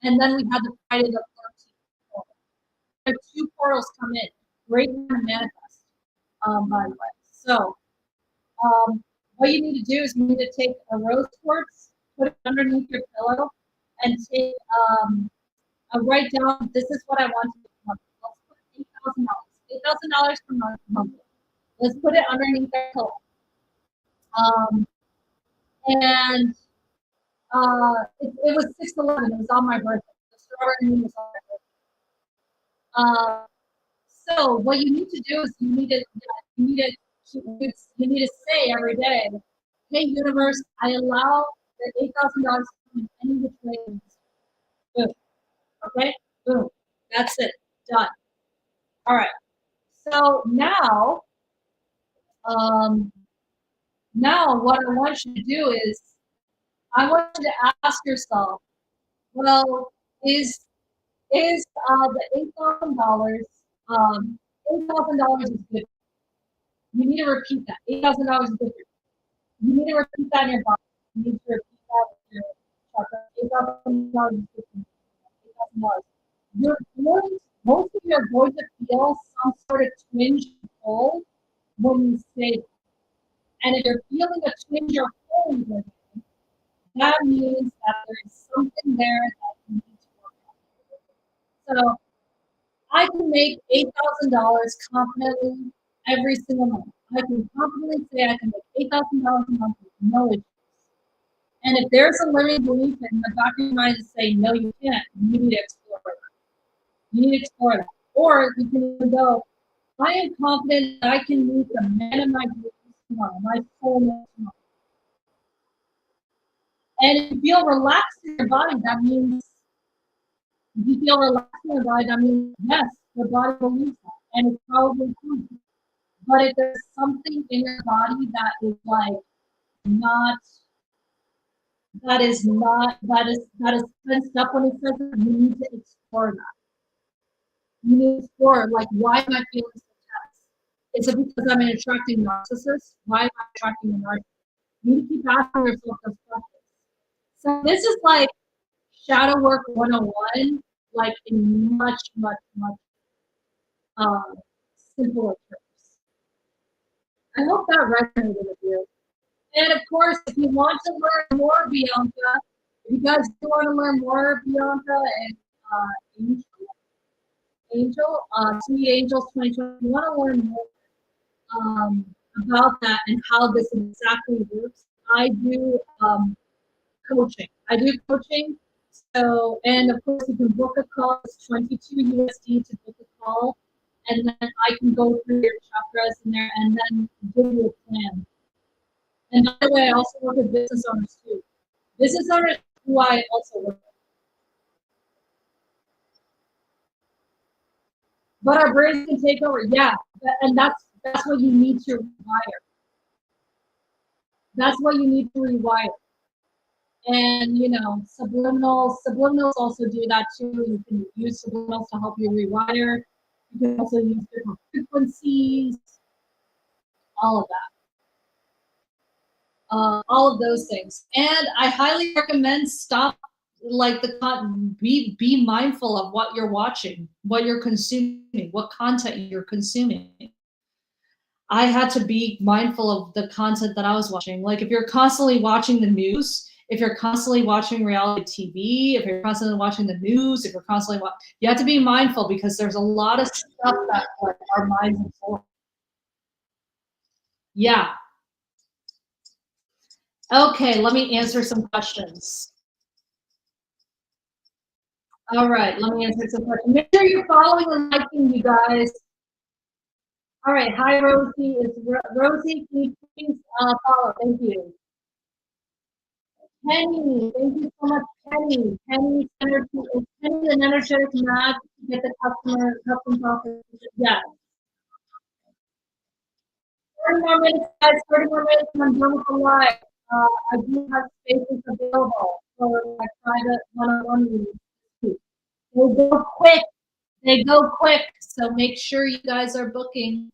[SPEAKER 1] and then we had the Friday the 14th. There are two portals come in. Great time to manifest, by the way. So, what you need to do is you need to take a rose quartz, put it underneath your pillow, and take write down, this is what I want to do. Let's put $8,000 per month. Let's put it underneath our pillow. And it was 6/11. It was on my birthday. The strawberry moon was on my birthday. So what you need to do is you need to say every day, "Hey universe, I allow the $8,000 to come in any which way." Boom. Okay. Boom. That's it. Done. All right. So now Now what I want you to do is I want you to ask yourself, well, is the $8,000 $8,000 is good. You need to repeat that. $8,000 is good. You need to repeat that in your body. You need to repeat that in your chakra. $8,000 is good. $8,000. You're going, most of you are going to feel some sort of twinge and pull when you say that. And if you're feeling a twinge or pull in your hand, that means that there is something there that you need to work on. So I can make $8,000 confidently every single month. I can confidently say I can make $8,000 a month with no issues. And if there's a limiting belief in the back of your mind to say, no, you can't, you need to explore that. You need to explore that. Or you can go, I am confident that I can meet the man of my dreams tomorrow, my soulmate tomorrow. And if you feel relaxed in your body, that means, if you feel relaxed in your body, that means, yes, your body believes that. And it's probably true. But if there's something in your body that is like not, that is tensed up when it says it, you need to explore that. You need to explore, like, why am I feeling so tense? Is it because I'm an attracting narcissist? Why am I attracting a narcissist? You need to keep asking yourself those questions. So this is like shadow work 101, like in much, much, much simpler terms. I hope that resonated with you. And of course, if you want to learn more, Bianca, if you guys do want to learn more, Bianca and Sweet Angels 2020, if you want to learn more about that and how this exactly works, I do coaching. I do coaching. So, and of course, you can book a call. It's 22 USD to book a call, and then I can go through your chakras in there and then give you a plan. And by the way, I also work with business owners too. Business owners who I also work with. But our brains can take over, yeah. And that's what you need to rewire. That's what you need to rewire. And you know, subliminals also do that too. You can use subliminals to help you rewire. You can also use different frequencies, all of that. All of those things. And I highly recommend stop like be mindful of what you're watching, what you're consuming, what content you're consuming. I had to be mindful of the content that I was watching. Like if you're constantly watching the news, if you're constantly watching reality TV, if you're constantly watching the news, if you're constantly you have to be mindful because there's a lot of stuff that like our minds absorb. Yeah. Okay, let me answer some questions. All right, let me answer some questions. Make sure you're following and liking, you guys. All right, hi Rosie. It's Rosie. Can you please follow? Thank you. Penny, thank you so much, Penny. Penny, is Penny an energetic match to get the custom profit? Yes. 30 more minutes, guys. 30 more minutes, and I'm done with the live. I do have spaces available for my private one-on-one meetings. They go quick. They go quick. So make sure you guys are booking.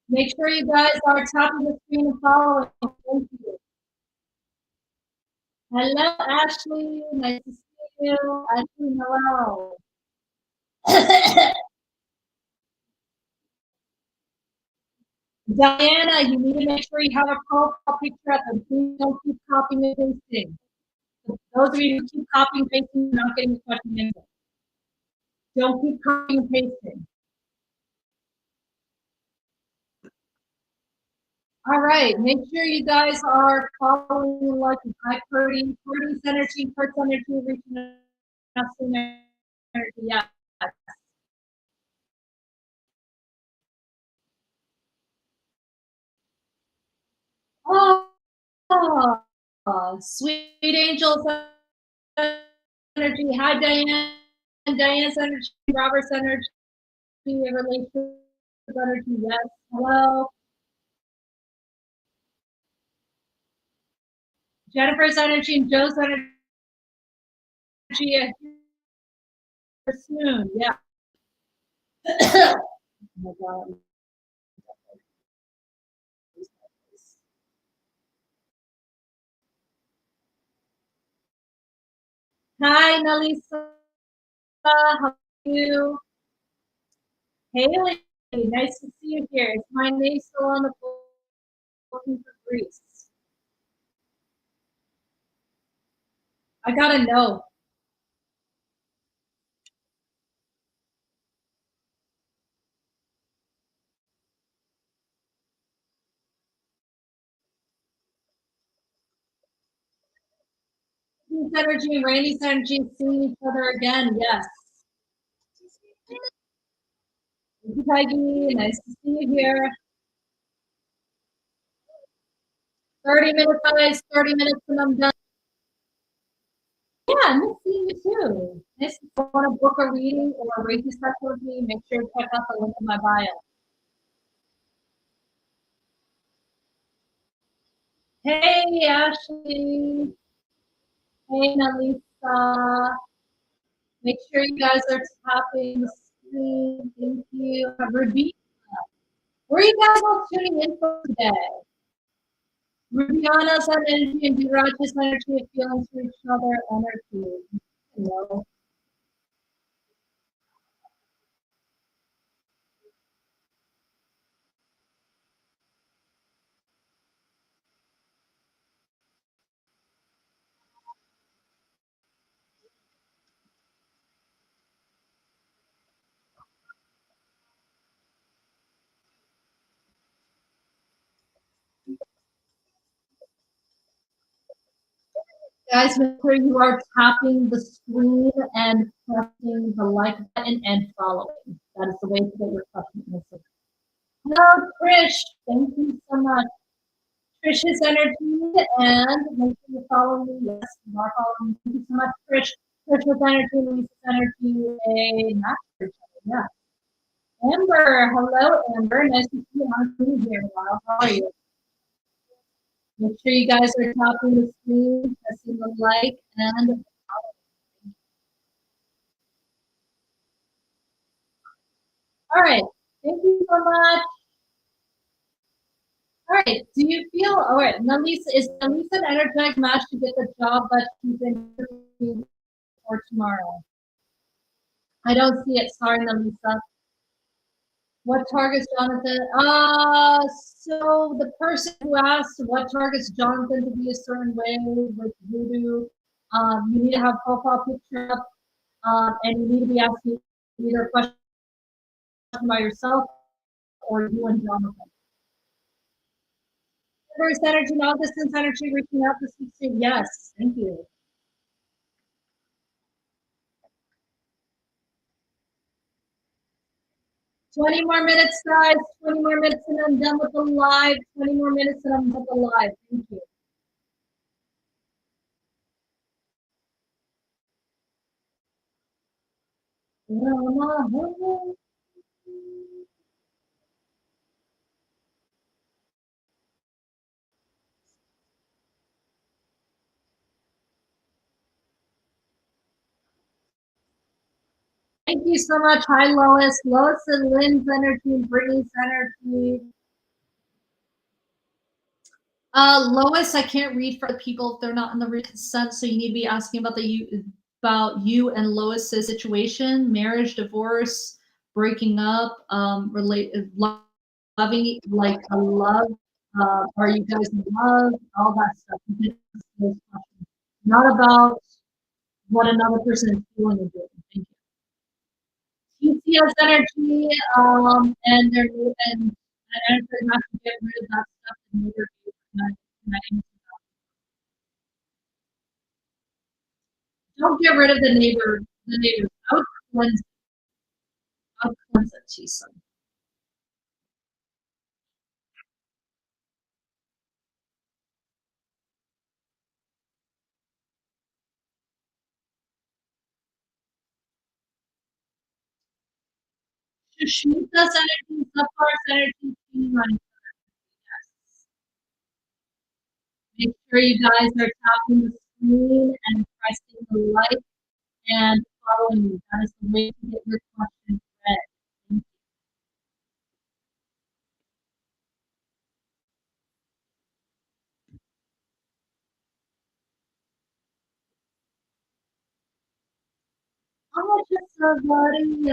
[SPEAKER 1] Make sure you guys are tapping the screen and following. Thank you. Hello, Ashley. Nice to see you. Ashley, hello. Diana, you need to make sure you have a profile picture up and please don't keep copying and pasting. Those of you who keep copying and pasting, you're not getting the question answered. Don't keep copying and pasting. All right, make sure you guys are following and liking. Hi, Purdy. Purdy's energy, Kurt's energy, reaching out to energy. Yeah. Oh, sweet angels energy. Hi, Diane. Diane's energy, Robert's energy, relationship energy, yes. Hello. Jennifer's energy and Joe's energy soon. Yeah. Oh my God. Hi, Nalisa. How are you? Haley, nice to see you here. Is my name still on the booking for Greece? I gotta know. Steve's energy and Randy's energy seeing each other again. Yes. Thank you, Peggy. Nice to see you here. 30 minutes, guys. 30 minutes and I'm done. Yeah, I'm seeing you too. Nice. If you want to book a reading or a Reiki session with me, make sure to check out the link in my bio. Hey, Ashley. Hey, Nalisa. Make sure you guys are tapping the screen. Thank you. Ruby, where are you guys all tuning in from today? Rubiana's energy and Viraj's energy of feelings for each other energy. Hello. Guys, make sure you are tapping the screen and pressing the like button and following. That is the way to get your question answered. Hello, Trish. Thank you so much. Trish's energy and make sure you follow me. Yes, you are following me. Thank you so much, Trish. Trish with energy, Lisa's energy, a match for each other. Yeah. Amber, hello, Amber. Nice to see you on screen here. Wow, how are you? Make sure you guys are tapping the screen, pressing the like, and all right. Thank you so much. All right. Do you feel all right? Nalisa, is Nalisa an energetic match to get the job that she's in for tomorrow? I don't see it. Sorry, Nalisa. What targets Jonathan? So the person who asked what targets Jonathan to be a certain way with voodoo, you need to have profile picture up, and you need to be asking either a question by yourself or you and Jonathan. First energy, now distance energy, reaching out to speak. Yes, thank you. 20 more minutes, guys. 20 more minutes and I'm done with the live. 20 more minutes and I'm done with the live. Thank you. Thank you so much. Hi, Lois. Lois and Lynn's energy and Brittany's energy. Lois, I can't read for people if they're not in the written consent, so you need to be asking about you and Lois's situation, marriage, divorce, breaking up, loving, like a love. Are you guys in love? All that stuff. Not about what another person is feeling and doing. Thank you. TCS energy, and they're and energy has to get rid of that stuff and move your. Don't get rid of the neighbor. The neighbors. Out cleanse it, she said. Sushmita's energy, Safar's energy, Steven's. Yes. Make sure you guys are tapping the screen and pressing the like and following me. That is the way to get your questions read. Thank you. Oh, just somebody.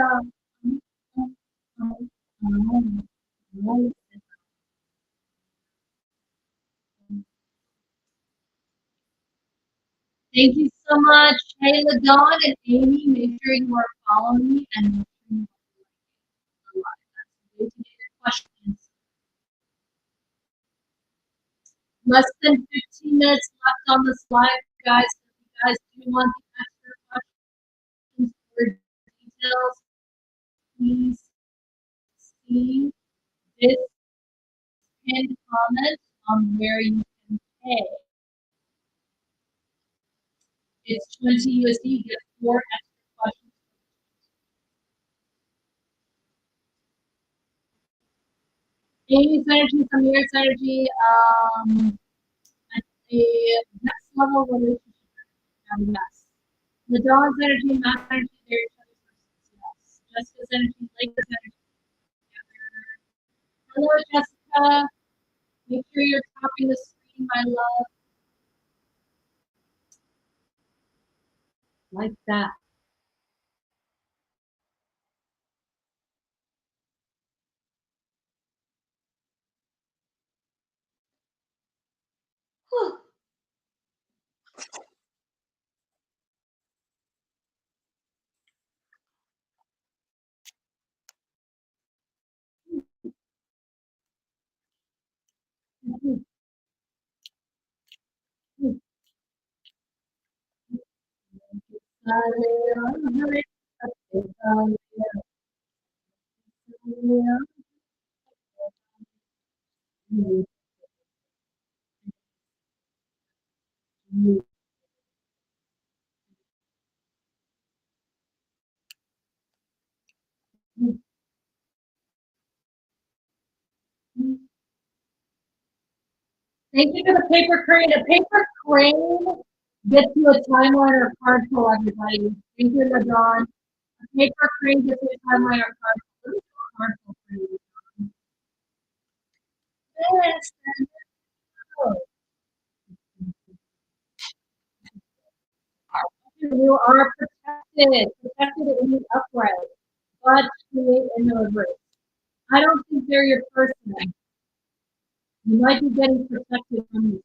[SPEAKER 1] Thank you so much, Kayla, Dawn, and Amy. Make sure you are following me and make sure you are live. That's the way to get your questions. Less than 15 minutes left on this live, guys. If you guys do want the extra questions or details, please see this pinned comment on where you can pay. It's 20 USD. You get 4 extra questions. Amy's energy, Samir's energy, at the next level relationship. Yes. The dog's energy, Matt's energy, they're each other's persons. Yes. Jessica's energy, Lake's energy. Hello, Jessica. Make sure you're tapping the screen, my love. Like that. Thank you for the paper crane. A paper crane gets you a timeline or a card pull, everybody. Thank you, LeBron. A paper crane gets you a timeline or a card pull. Let me do a card pull for you. Yes, you are protected in the upright. God create in the reverse. I don't think they're your person. You might be getting protected from this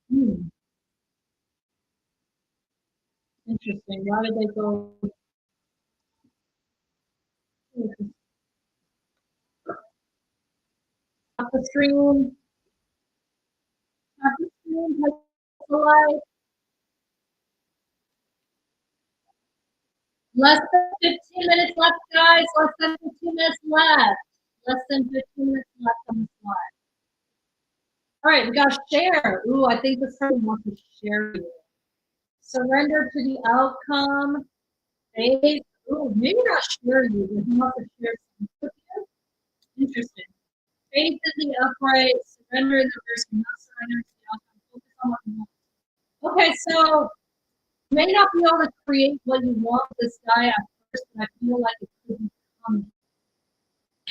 [SPEAKER 1] person. Interesting. Why did they go? Off the screen. Off the screen. Touch the light. Less than 15 minutes left, guys. Less than 15 minutes left. Less than 15 minutes left on the slide. All right, we got share. Ooh, I think this person wants to share you. Surrender to the outcome. Faith. Ooh, maybe not share you, but he wants to share something with you. Interesting. Faith in the upright. Surrender in the verse. Not surrender to the outcome. Focus on what you want. Okay, so you may not be able to create what you want with this guy at first, but I feel like it could be coming.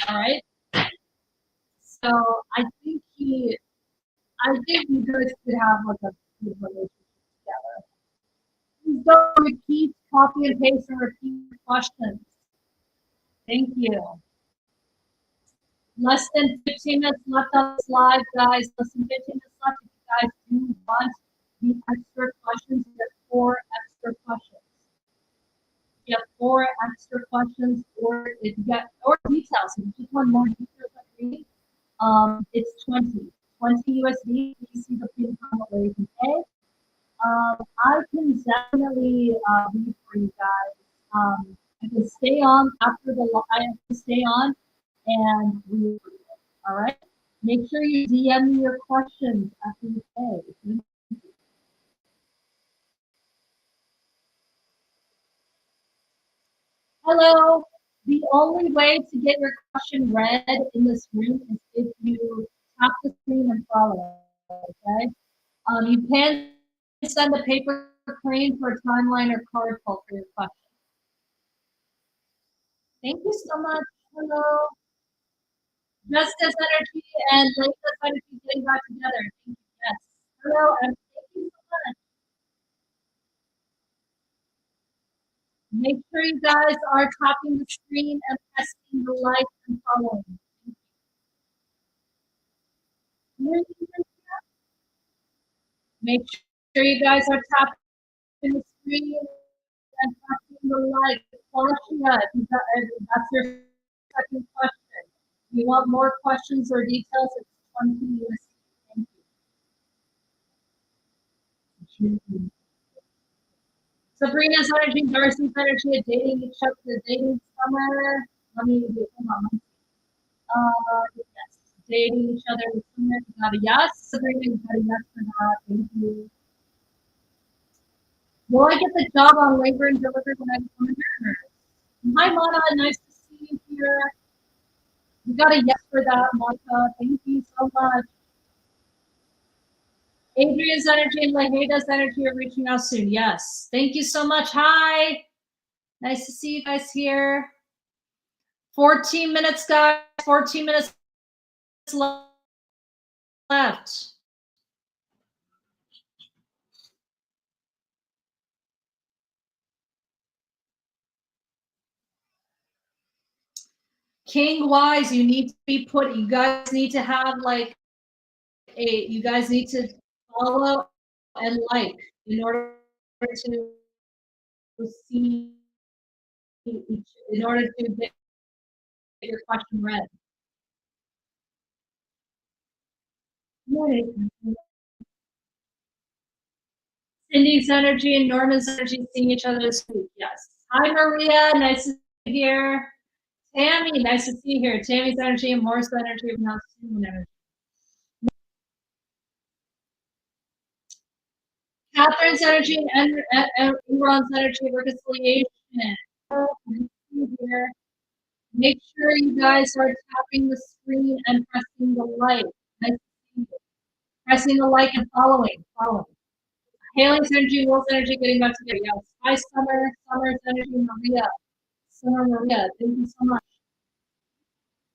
[SPEAKER 1] All right. So I think you guys could have like a good relationship together. Please don't repeat, copy and paste and repeat questions. Thank you. Less than 15 minutes left on this live, guys. Less than 15 minutes left. If you guys do want the extra questions, you get 4 extra questions. You get 4 extra questions, or if you get or details. If you just want more details, it's 20 USD. You see the pin comment where you can pay. I can definitely read for you guys. I can stay on after the live. I can stay on and read for you. All right. Make sure you DM me your questions after you pay. Hello. The only way to get your question read in this room is if you tap the screen and follow, okay? You can send a paper crane for a timeline or card pull for your question. Thank you so much. Hello. Justice Energy and Lake's Energy getting back together. Thank you. Yes. Hello, and thank you so much. Make sure you guys are tapping the screen and pressing the like and following. Make sure you guys are tapping the screen and pressing the like. Portia, that's your second question. If you want more questions or details, it's 20 USD. Thank you. Sabrina's energy, Darcy's energy, dating each other, dating summer. Let me hold on. Yes, dating each other with summer. You got a yes. Sabrina, you got a yes for that. Thank you. Will I get the job on labor and delivery when I become a nurse? Hi, Mona. Nice to see you here. You got a yes for that, Monica. Thank you so much. Adrian's energy and Laheda's energy are reaching out soon. Yes. Thank you so much. Hi. Nice to see you guys here. 14 minutes, guys. 14 minutes left. King Wise, you need to be put, you guys need to have like you guys need to follow and like in order to see, in order to get your question read. Cindy's energy and Norman's energy seeing each other this week. Yes. Hi, Maria. Nice to see you here. Tammy, nice to see you here. Tammy's energy and Morris energy of now energy. Catherine's energy and Imran's energy of reconciliation. Here. Make sure you guys are tapping the screen and pressing the like. Nice pressing the like and following. Haley's energy, Will's energy, getting back together. Yes. Hi, Summer. Summer's energy, Maria. Summer, Maria. Thank you so much.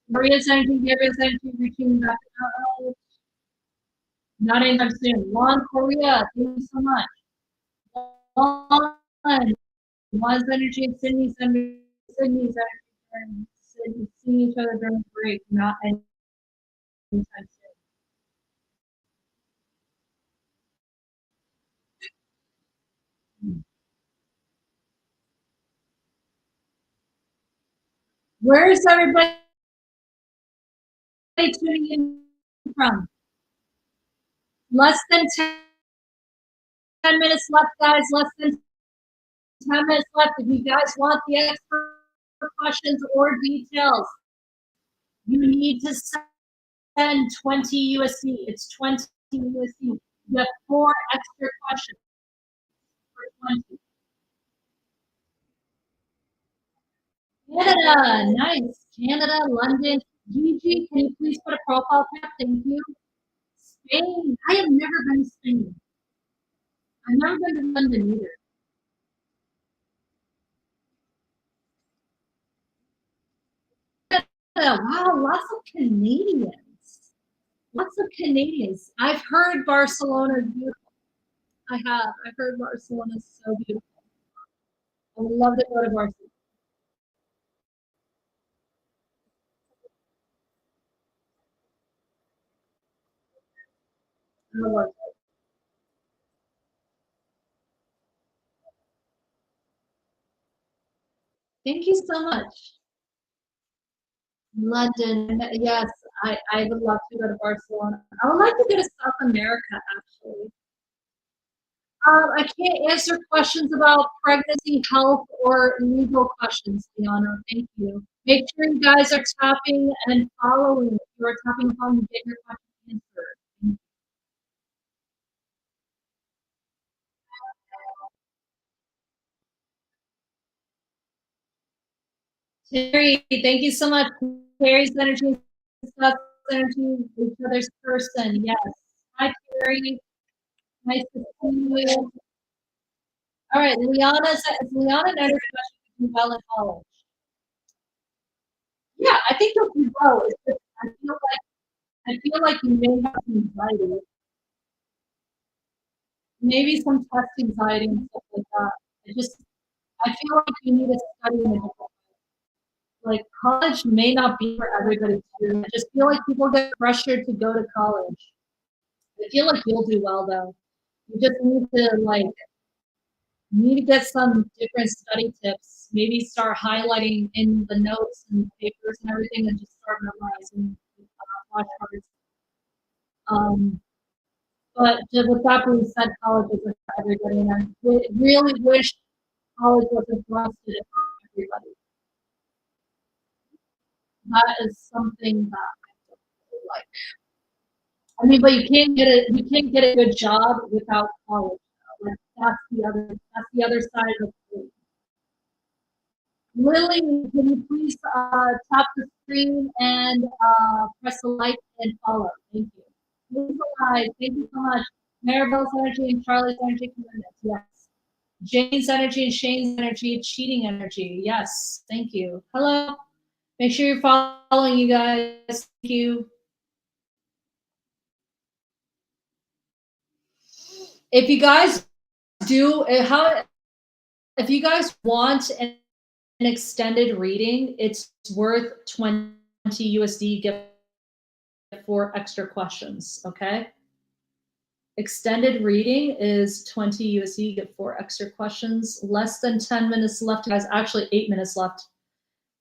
[SPEAKER 1] Maria's energy, Gabriel's energy, reaching back out. Not anytime soon. Juan, Korea. Thank you so much. Juan's energy and Sydney's energy. Sydney's energy. Seeing each other during the break. Not anytime soon. Where is everybody tuning in from? Less than 10 minutes left, guys. Less than 10 minutes left. If you guys want the expert questions or details, you need to send 20 USD. It's 20 USD. You have 4 extra questions for 20. Canada, nice. Canada, London. Gigi, can you please put a profile pic? Thank you. Spain. I have never been to Spain. I've never been to London either. Wow, lots of Canadians. Lots of Canadians. I've heard Barcelona is beautiful. I have. I've heard Barcelona is so beautiful. I would love to go to Barcelona. I love it. Thank you so much. London, yes, I would love to go to Barcelona. I would like to go to South America, actually. I can't answer questions about pregnancy, health, or legal questions, Diana. Thank you. Make sure you guys are tapping and following. If you are tapping and following, get your question answered. Terry, thank you so much. Terry's energy, Scott's energy, each other's person. Yes. Hi, Terry. Nice to see you. All right, Liana says, Liana noticed that she do well in college. Yeah, I think you'll do well. It's just, I feel like you may have some anxiety, maybe some test anxiety and stuff like that. I feel like you need to study in a different way. Like college may not be for everybody too. I just feel like people get pressured to go to college. I feel like you'll do well though. You just need to get some different study tips. Maybe start highlighting in the notes and papers and everything, and just start memorizing flashcards. Um, but with that being said, college isn't for everybody, and I really wish college wasn't busted for everybody. That is something that I don't really like. I mean, but you can't get a good job without college. Like that's the other side of the. Lily, can you please tap the screen and press the like and follow? Thank you. Please alive. Thank you so much. Maribel's energy and Charlie's energy commitments. Yes. Jane's energy and Shane's energy, cheating energy. Yes. Thank you. Hello. Make sure you're following, you guys. Thank you. If you guys do, if you guys want an extended reading, it's worth 20 USD. Get 4 extra questions. Okay. Extended reading is 20 USD. Get 4 extra questions. Less than 10 minutes left, guys. Actually, 8 minutes left.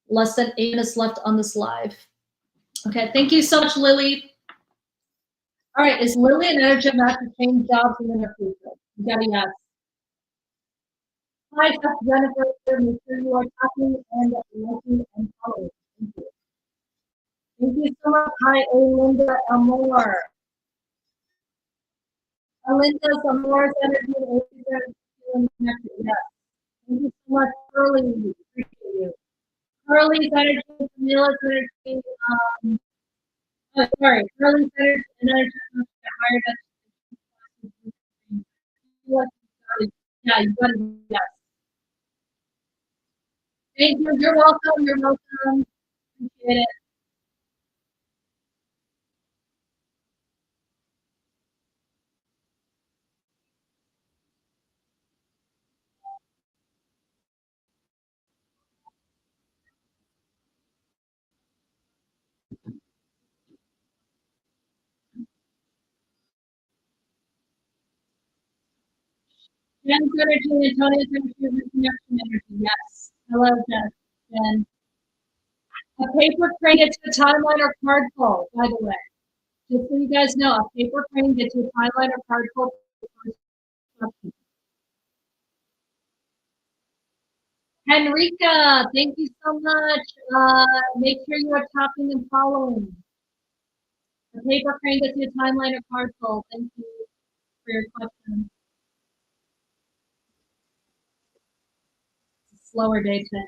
[SPEAKER 1] Less than 8 minutes left on this live. Okay. Thank you so much, Lily. All right. Is Lily an energy match to change jobs in the near future? You got a yes. Hi, Chef Jennifer. Make sure you are talking and liking and following. Thank you. Thank you so much. Hi, Olinda Amor. Olinda's Amor's energy and Olinda's feeling connected. Yes. Thank you so much, Curly. Appreciate you. Curly's energy, Camila's energy. Sorry, Curly's energy and energy higher than. Yeah, you got it. Yes. Thank you. You're welcome. You're welcome. Appreciate it. Jen's energy, Antonia's energy, reconnection energy. Yes. Hello, Jen. Jen. A paper crane gets you a timeline or card pull, by the way. Just so you guys know, a paper crane gets you a timeline or card pull. Henrika, thank you so much. Make sure you are tapping and following. The paper crane gets you a timeline or card pull. Thank you for your question. It's a slower day today.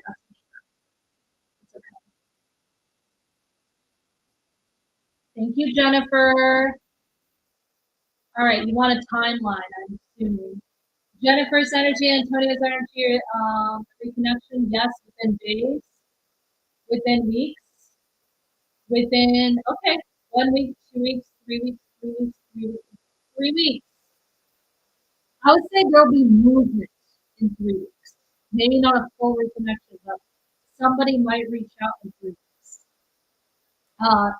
[SPEAKER 1] It's okay. Thank you, Jennifer. All right, you want a timeline, I'm assuming. Jennifer's energy, Antonia's energy, reconnection, yes, within days, within weeks, within, okay, 1 week, 2 weeks, 3 weeks, 3 weeks, 3 weeks, 3 weeks. I would say there'll be movement in 3 weeks. Maybe not a full reconnection, but somebody might reach out in 3 weeks.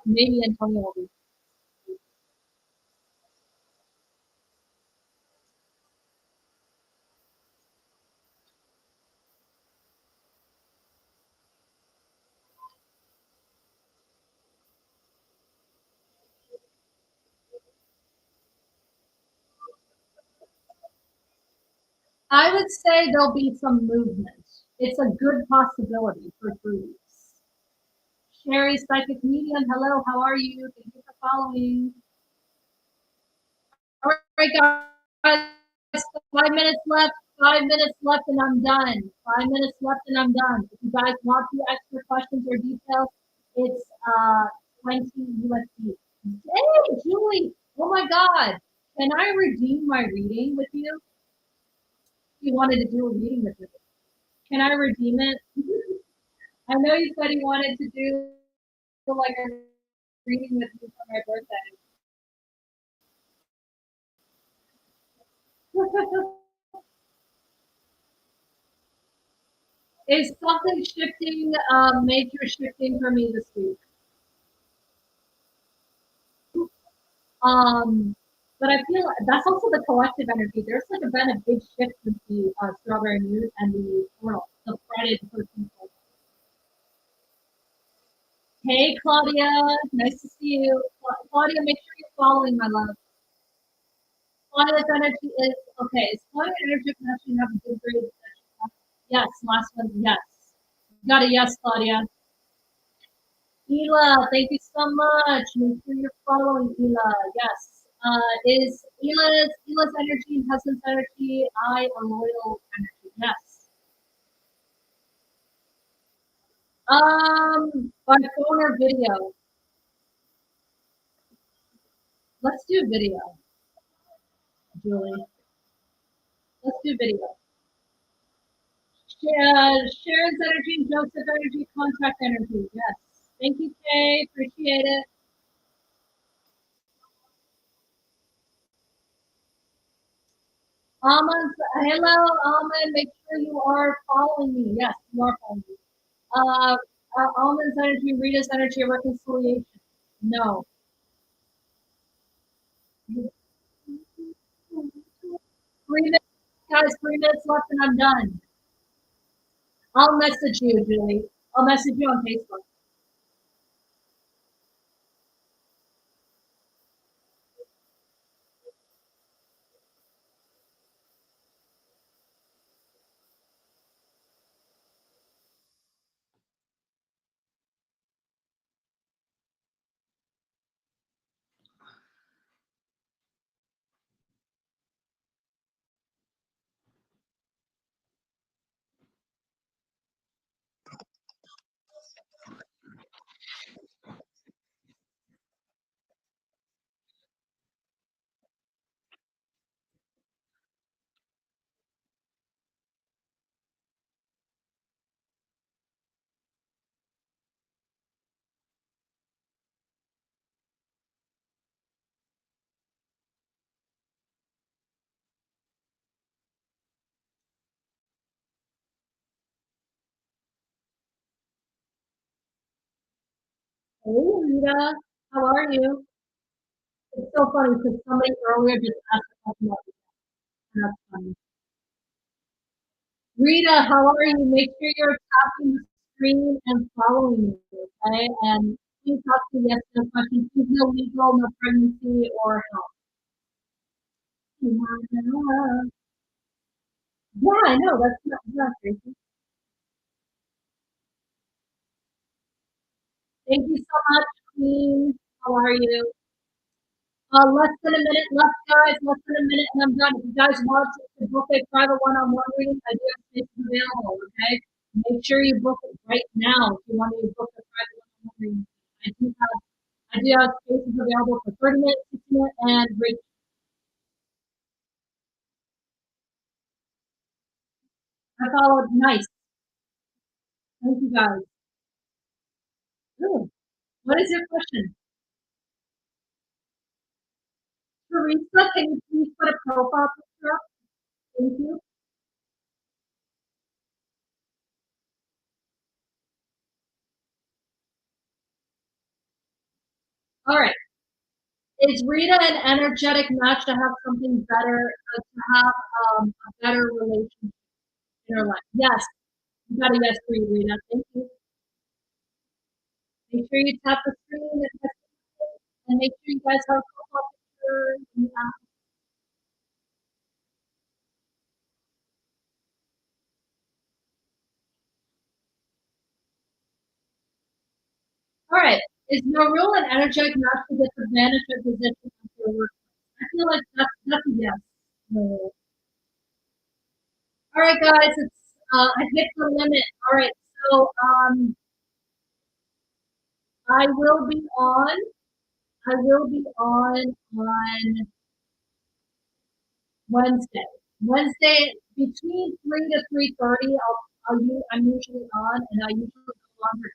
[SPEAKER 1] Maybe Antonia will be. I would say there'll be some movement. It's a good possibility for 3 weeks. Sherry, psychic medium, hello, how are you? Thank you for following. All right, guys, 5 minutes left. 5 minutes left and I'm done. 5 minutes left and I'm done. If you guys want the extra questions or details, it's 20 USD. Hey, Julie! Oh my God! Can I redeem my reading with you? You wanted to do a reading with me. Can I redeem it? I know you said you wanted to do like a reading with me for my birthday. Is something shifting, major shifting for me this week? But I feel that's also the collective energy. There's like been a big shift with the Strawberry News and the portal, the Friday the 13th. Hey, Claudia, nice to see you. Claudia, make sure you're following, my love. Claudia's energy is okay. Is Claudia energy connection have a good grade? Yes, last one, yes. You got a yes, Claudia. Ela, thank you so much. Make sure you're following Ela. Yes. Is Ela's energy and husband's energy I a loyal energy? Yes. By phone or video? Let's do video, Julie. Let's do video. Sharon's energy, Joseph energy, contract energy. Yes. Thank you, Kay. Appreciate it. Almond, hello, Almond. Make sure you are following me. Yes, you are following me. Uh, Almond's energy, Rita's energy, reconciliation. No. 3 minutes, guys. 3 minutes left, and I'm done. I'll message you, Julie. I'll message you on Facebook. Hey, Rita. How are you? It's so funny because somebody earlier just asked a question about you, and that's funny. Rita, how are you? Make sure you're tapping the screen and following me, okay? And please ask me yes no questions. Please no legal, no pregnancy or health. Yeah, I know. That's not crazy. Thank you so much, Queen. How are you? Less than a minute left, guys. Less than a minute, and I'm done. If you guys want to book a private one-on-one reading, I do have spaces available. Okay, make sure you book it right now if you want me to book a private one-on-one reading. I do have I do have spaces available for 30 minutes, 60 minutes, and break. I followed. Nice. Thank you, guys. Ooh, what is your question? Teresa, can you please put a profile picture up? Thank you. All right. Is Rita an energetic match to have something better, to have a better relationship in her life? Yes. You got a yes for you, Rita. Thank you. Make sure you tap the screen and make sure you guys have a profile picture. All right. Is no rule an energetic match to get the management position of your work? I feel like that's a yes. No. All right, guys, it's I hit the limit. All right, so I will be on. I will be on Wednesday. Wednesday between 3 to 3:30. I'm usually on, and I usually go longer.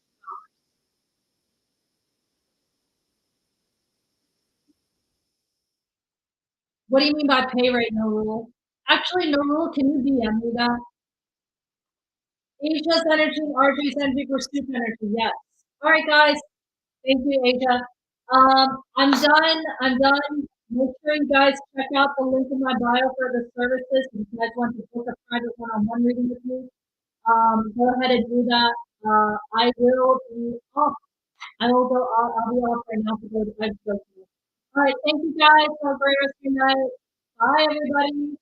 [SPEAKER 1] What do you mean by pay rate, no rule? Actually, no rule. Can you DM me that? Asia's energy, RG's energy for Soup energy. Yes. All right, guys. Thank you, Asia. I'm done. I'm done. Make sure you guys check out the link in my bio for the services. If you guys want to book a private one-on-one reading with me, go ahead and do that. I will be off. I will go. I'll be off right now to go to bed. All right. Thank you, guys. Have a great rest of your night. Bye, everybody.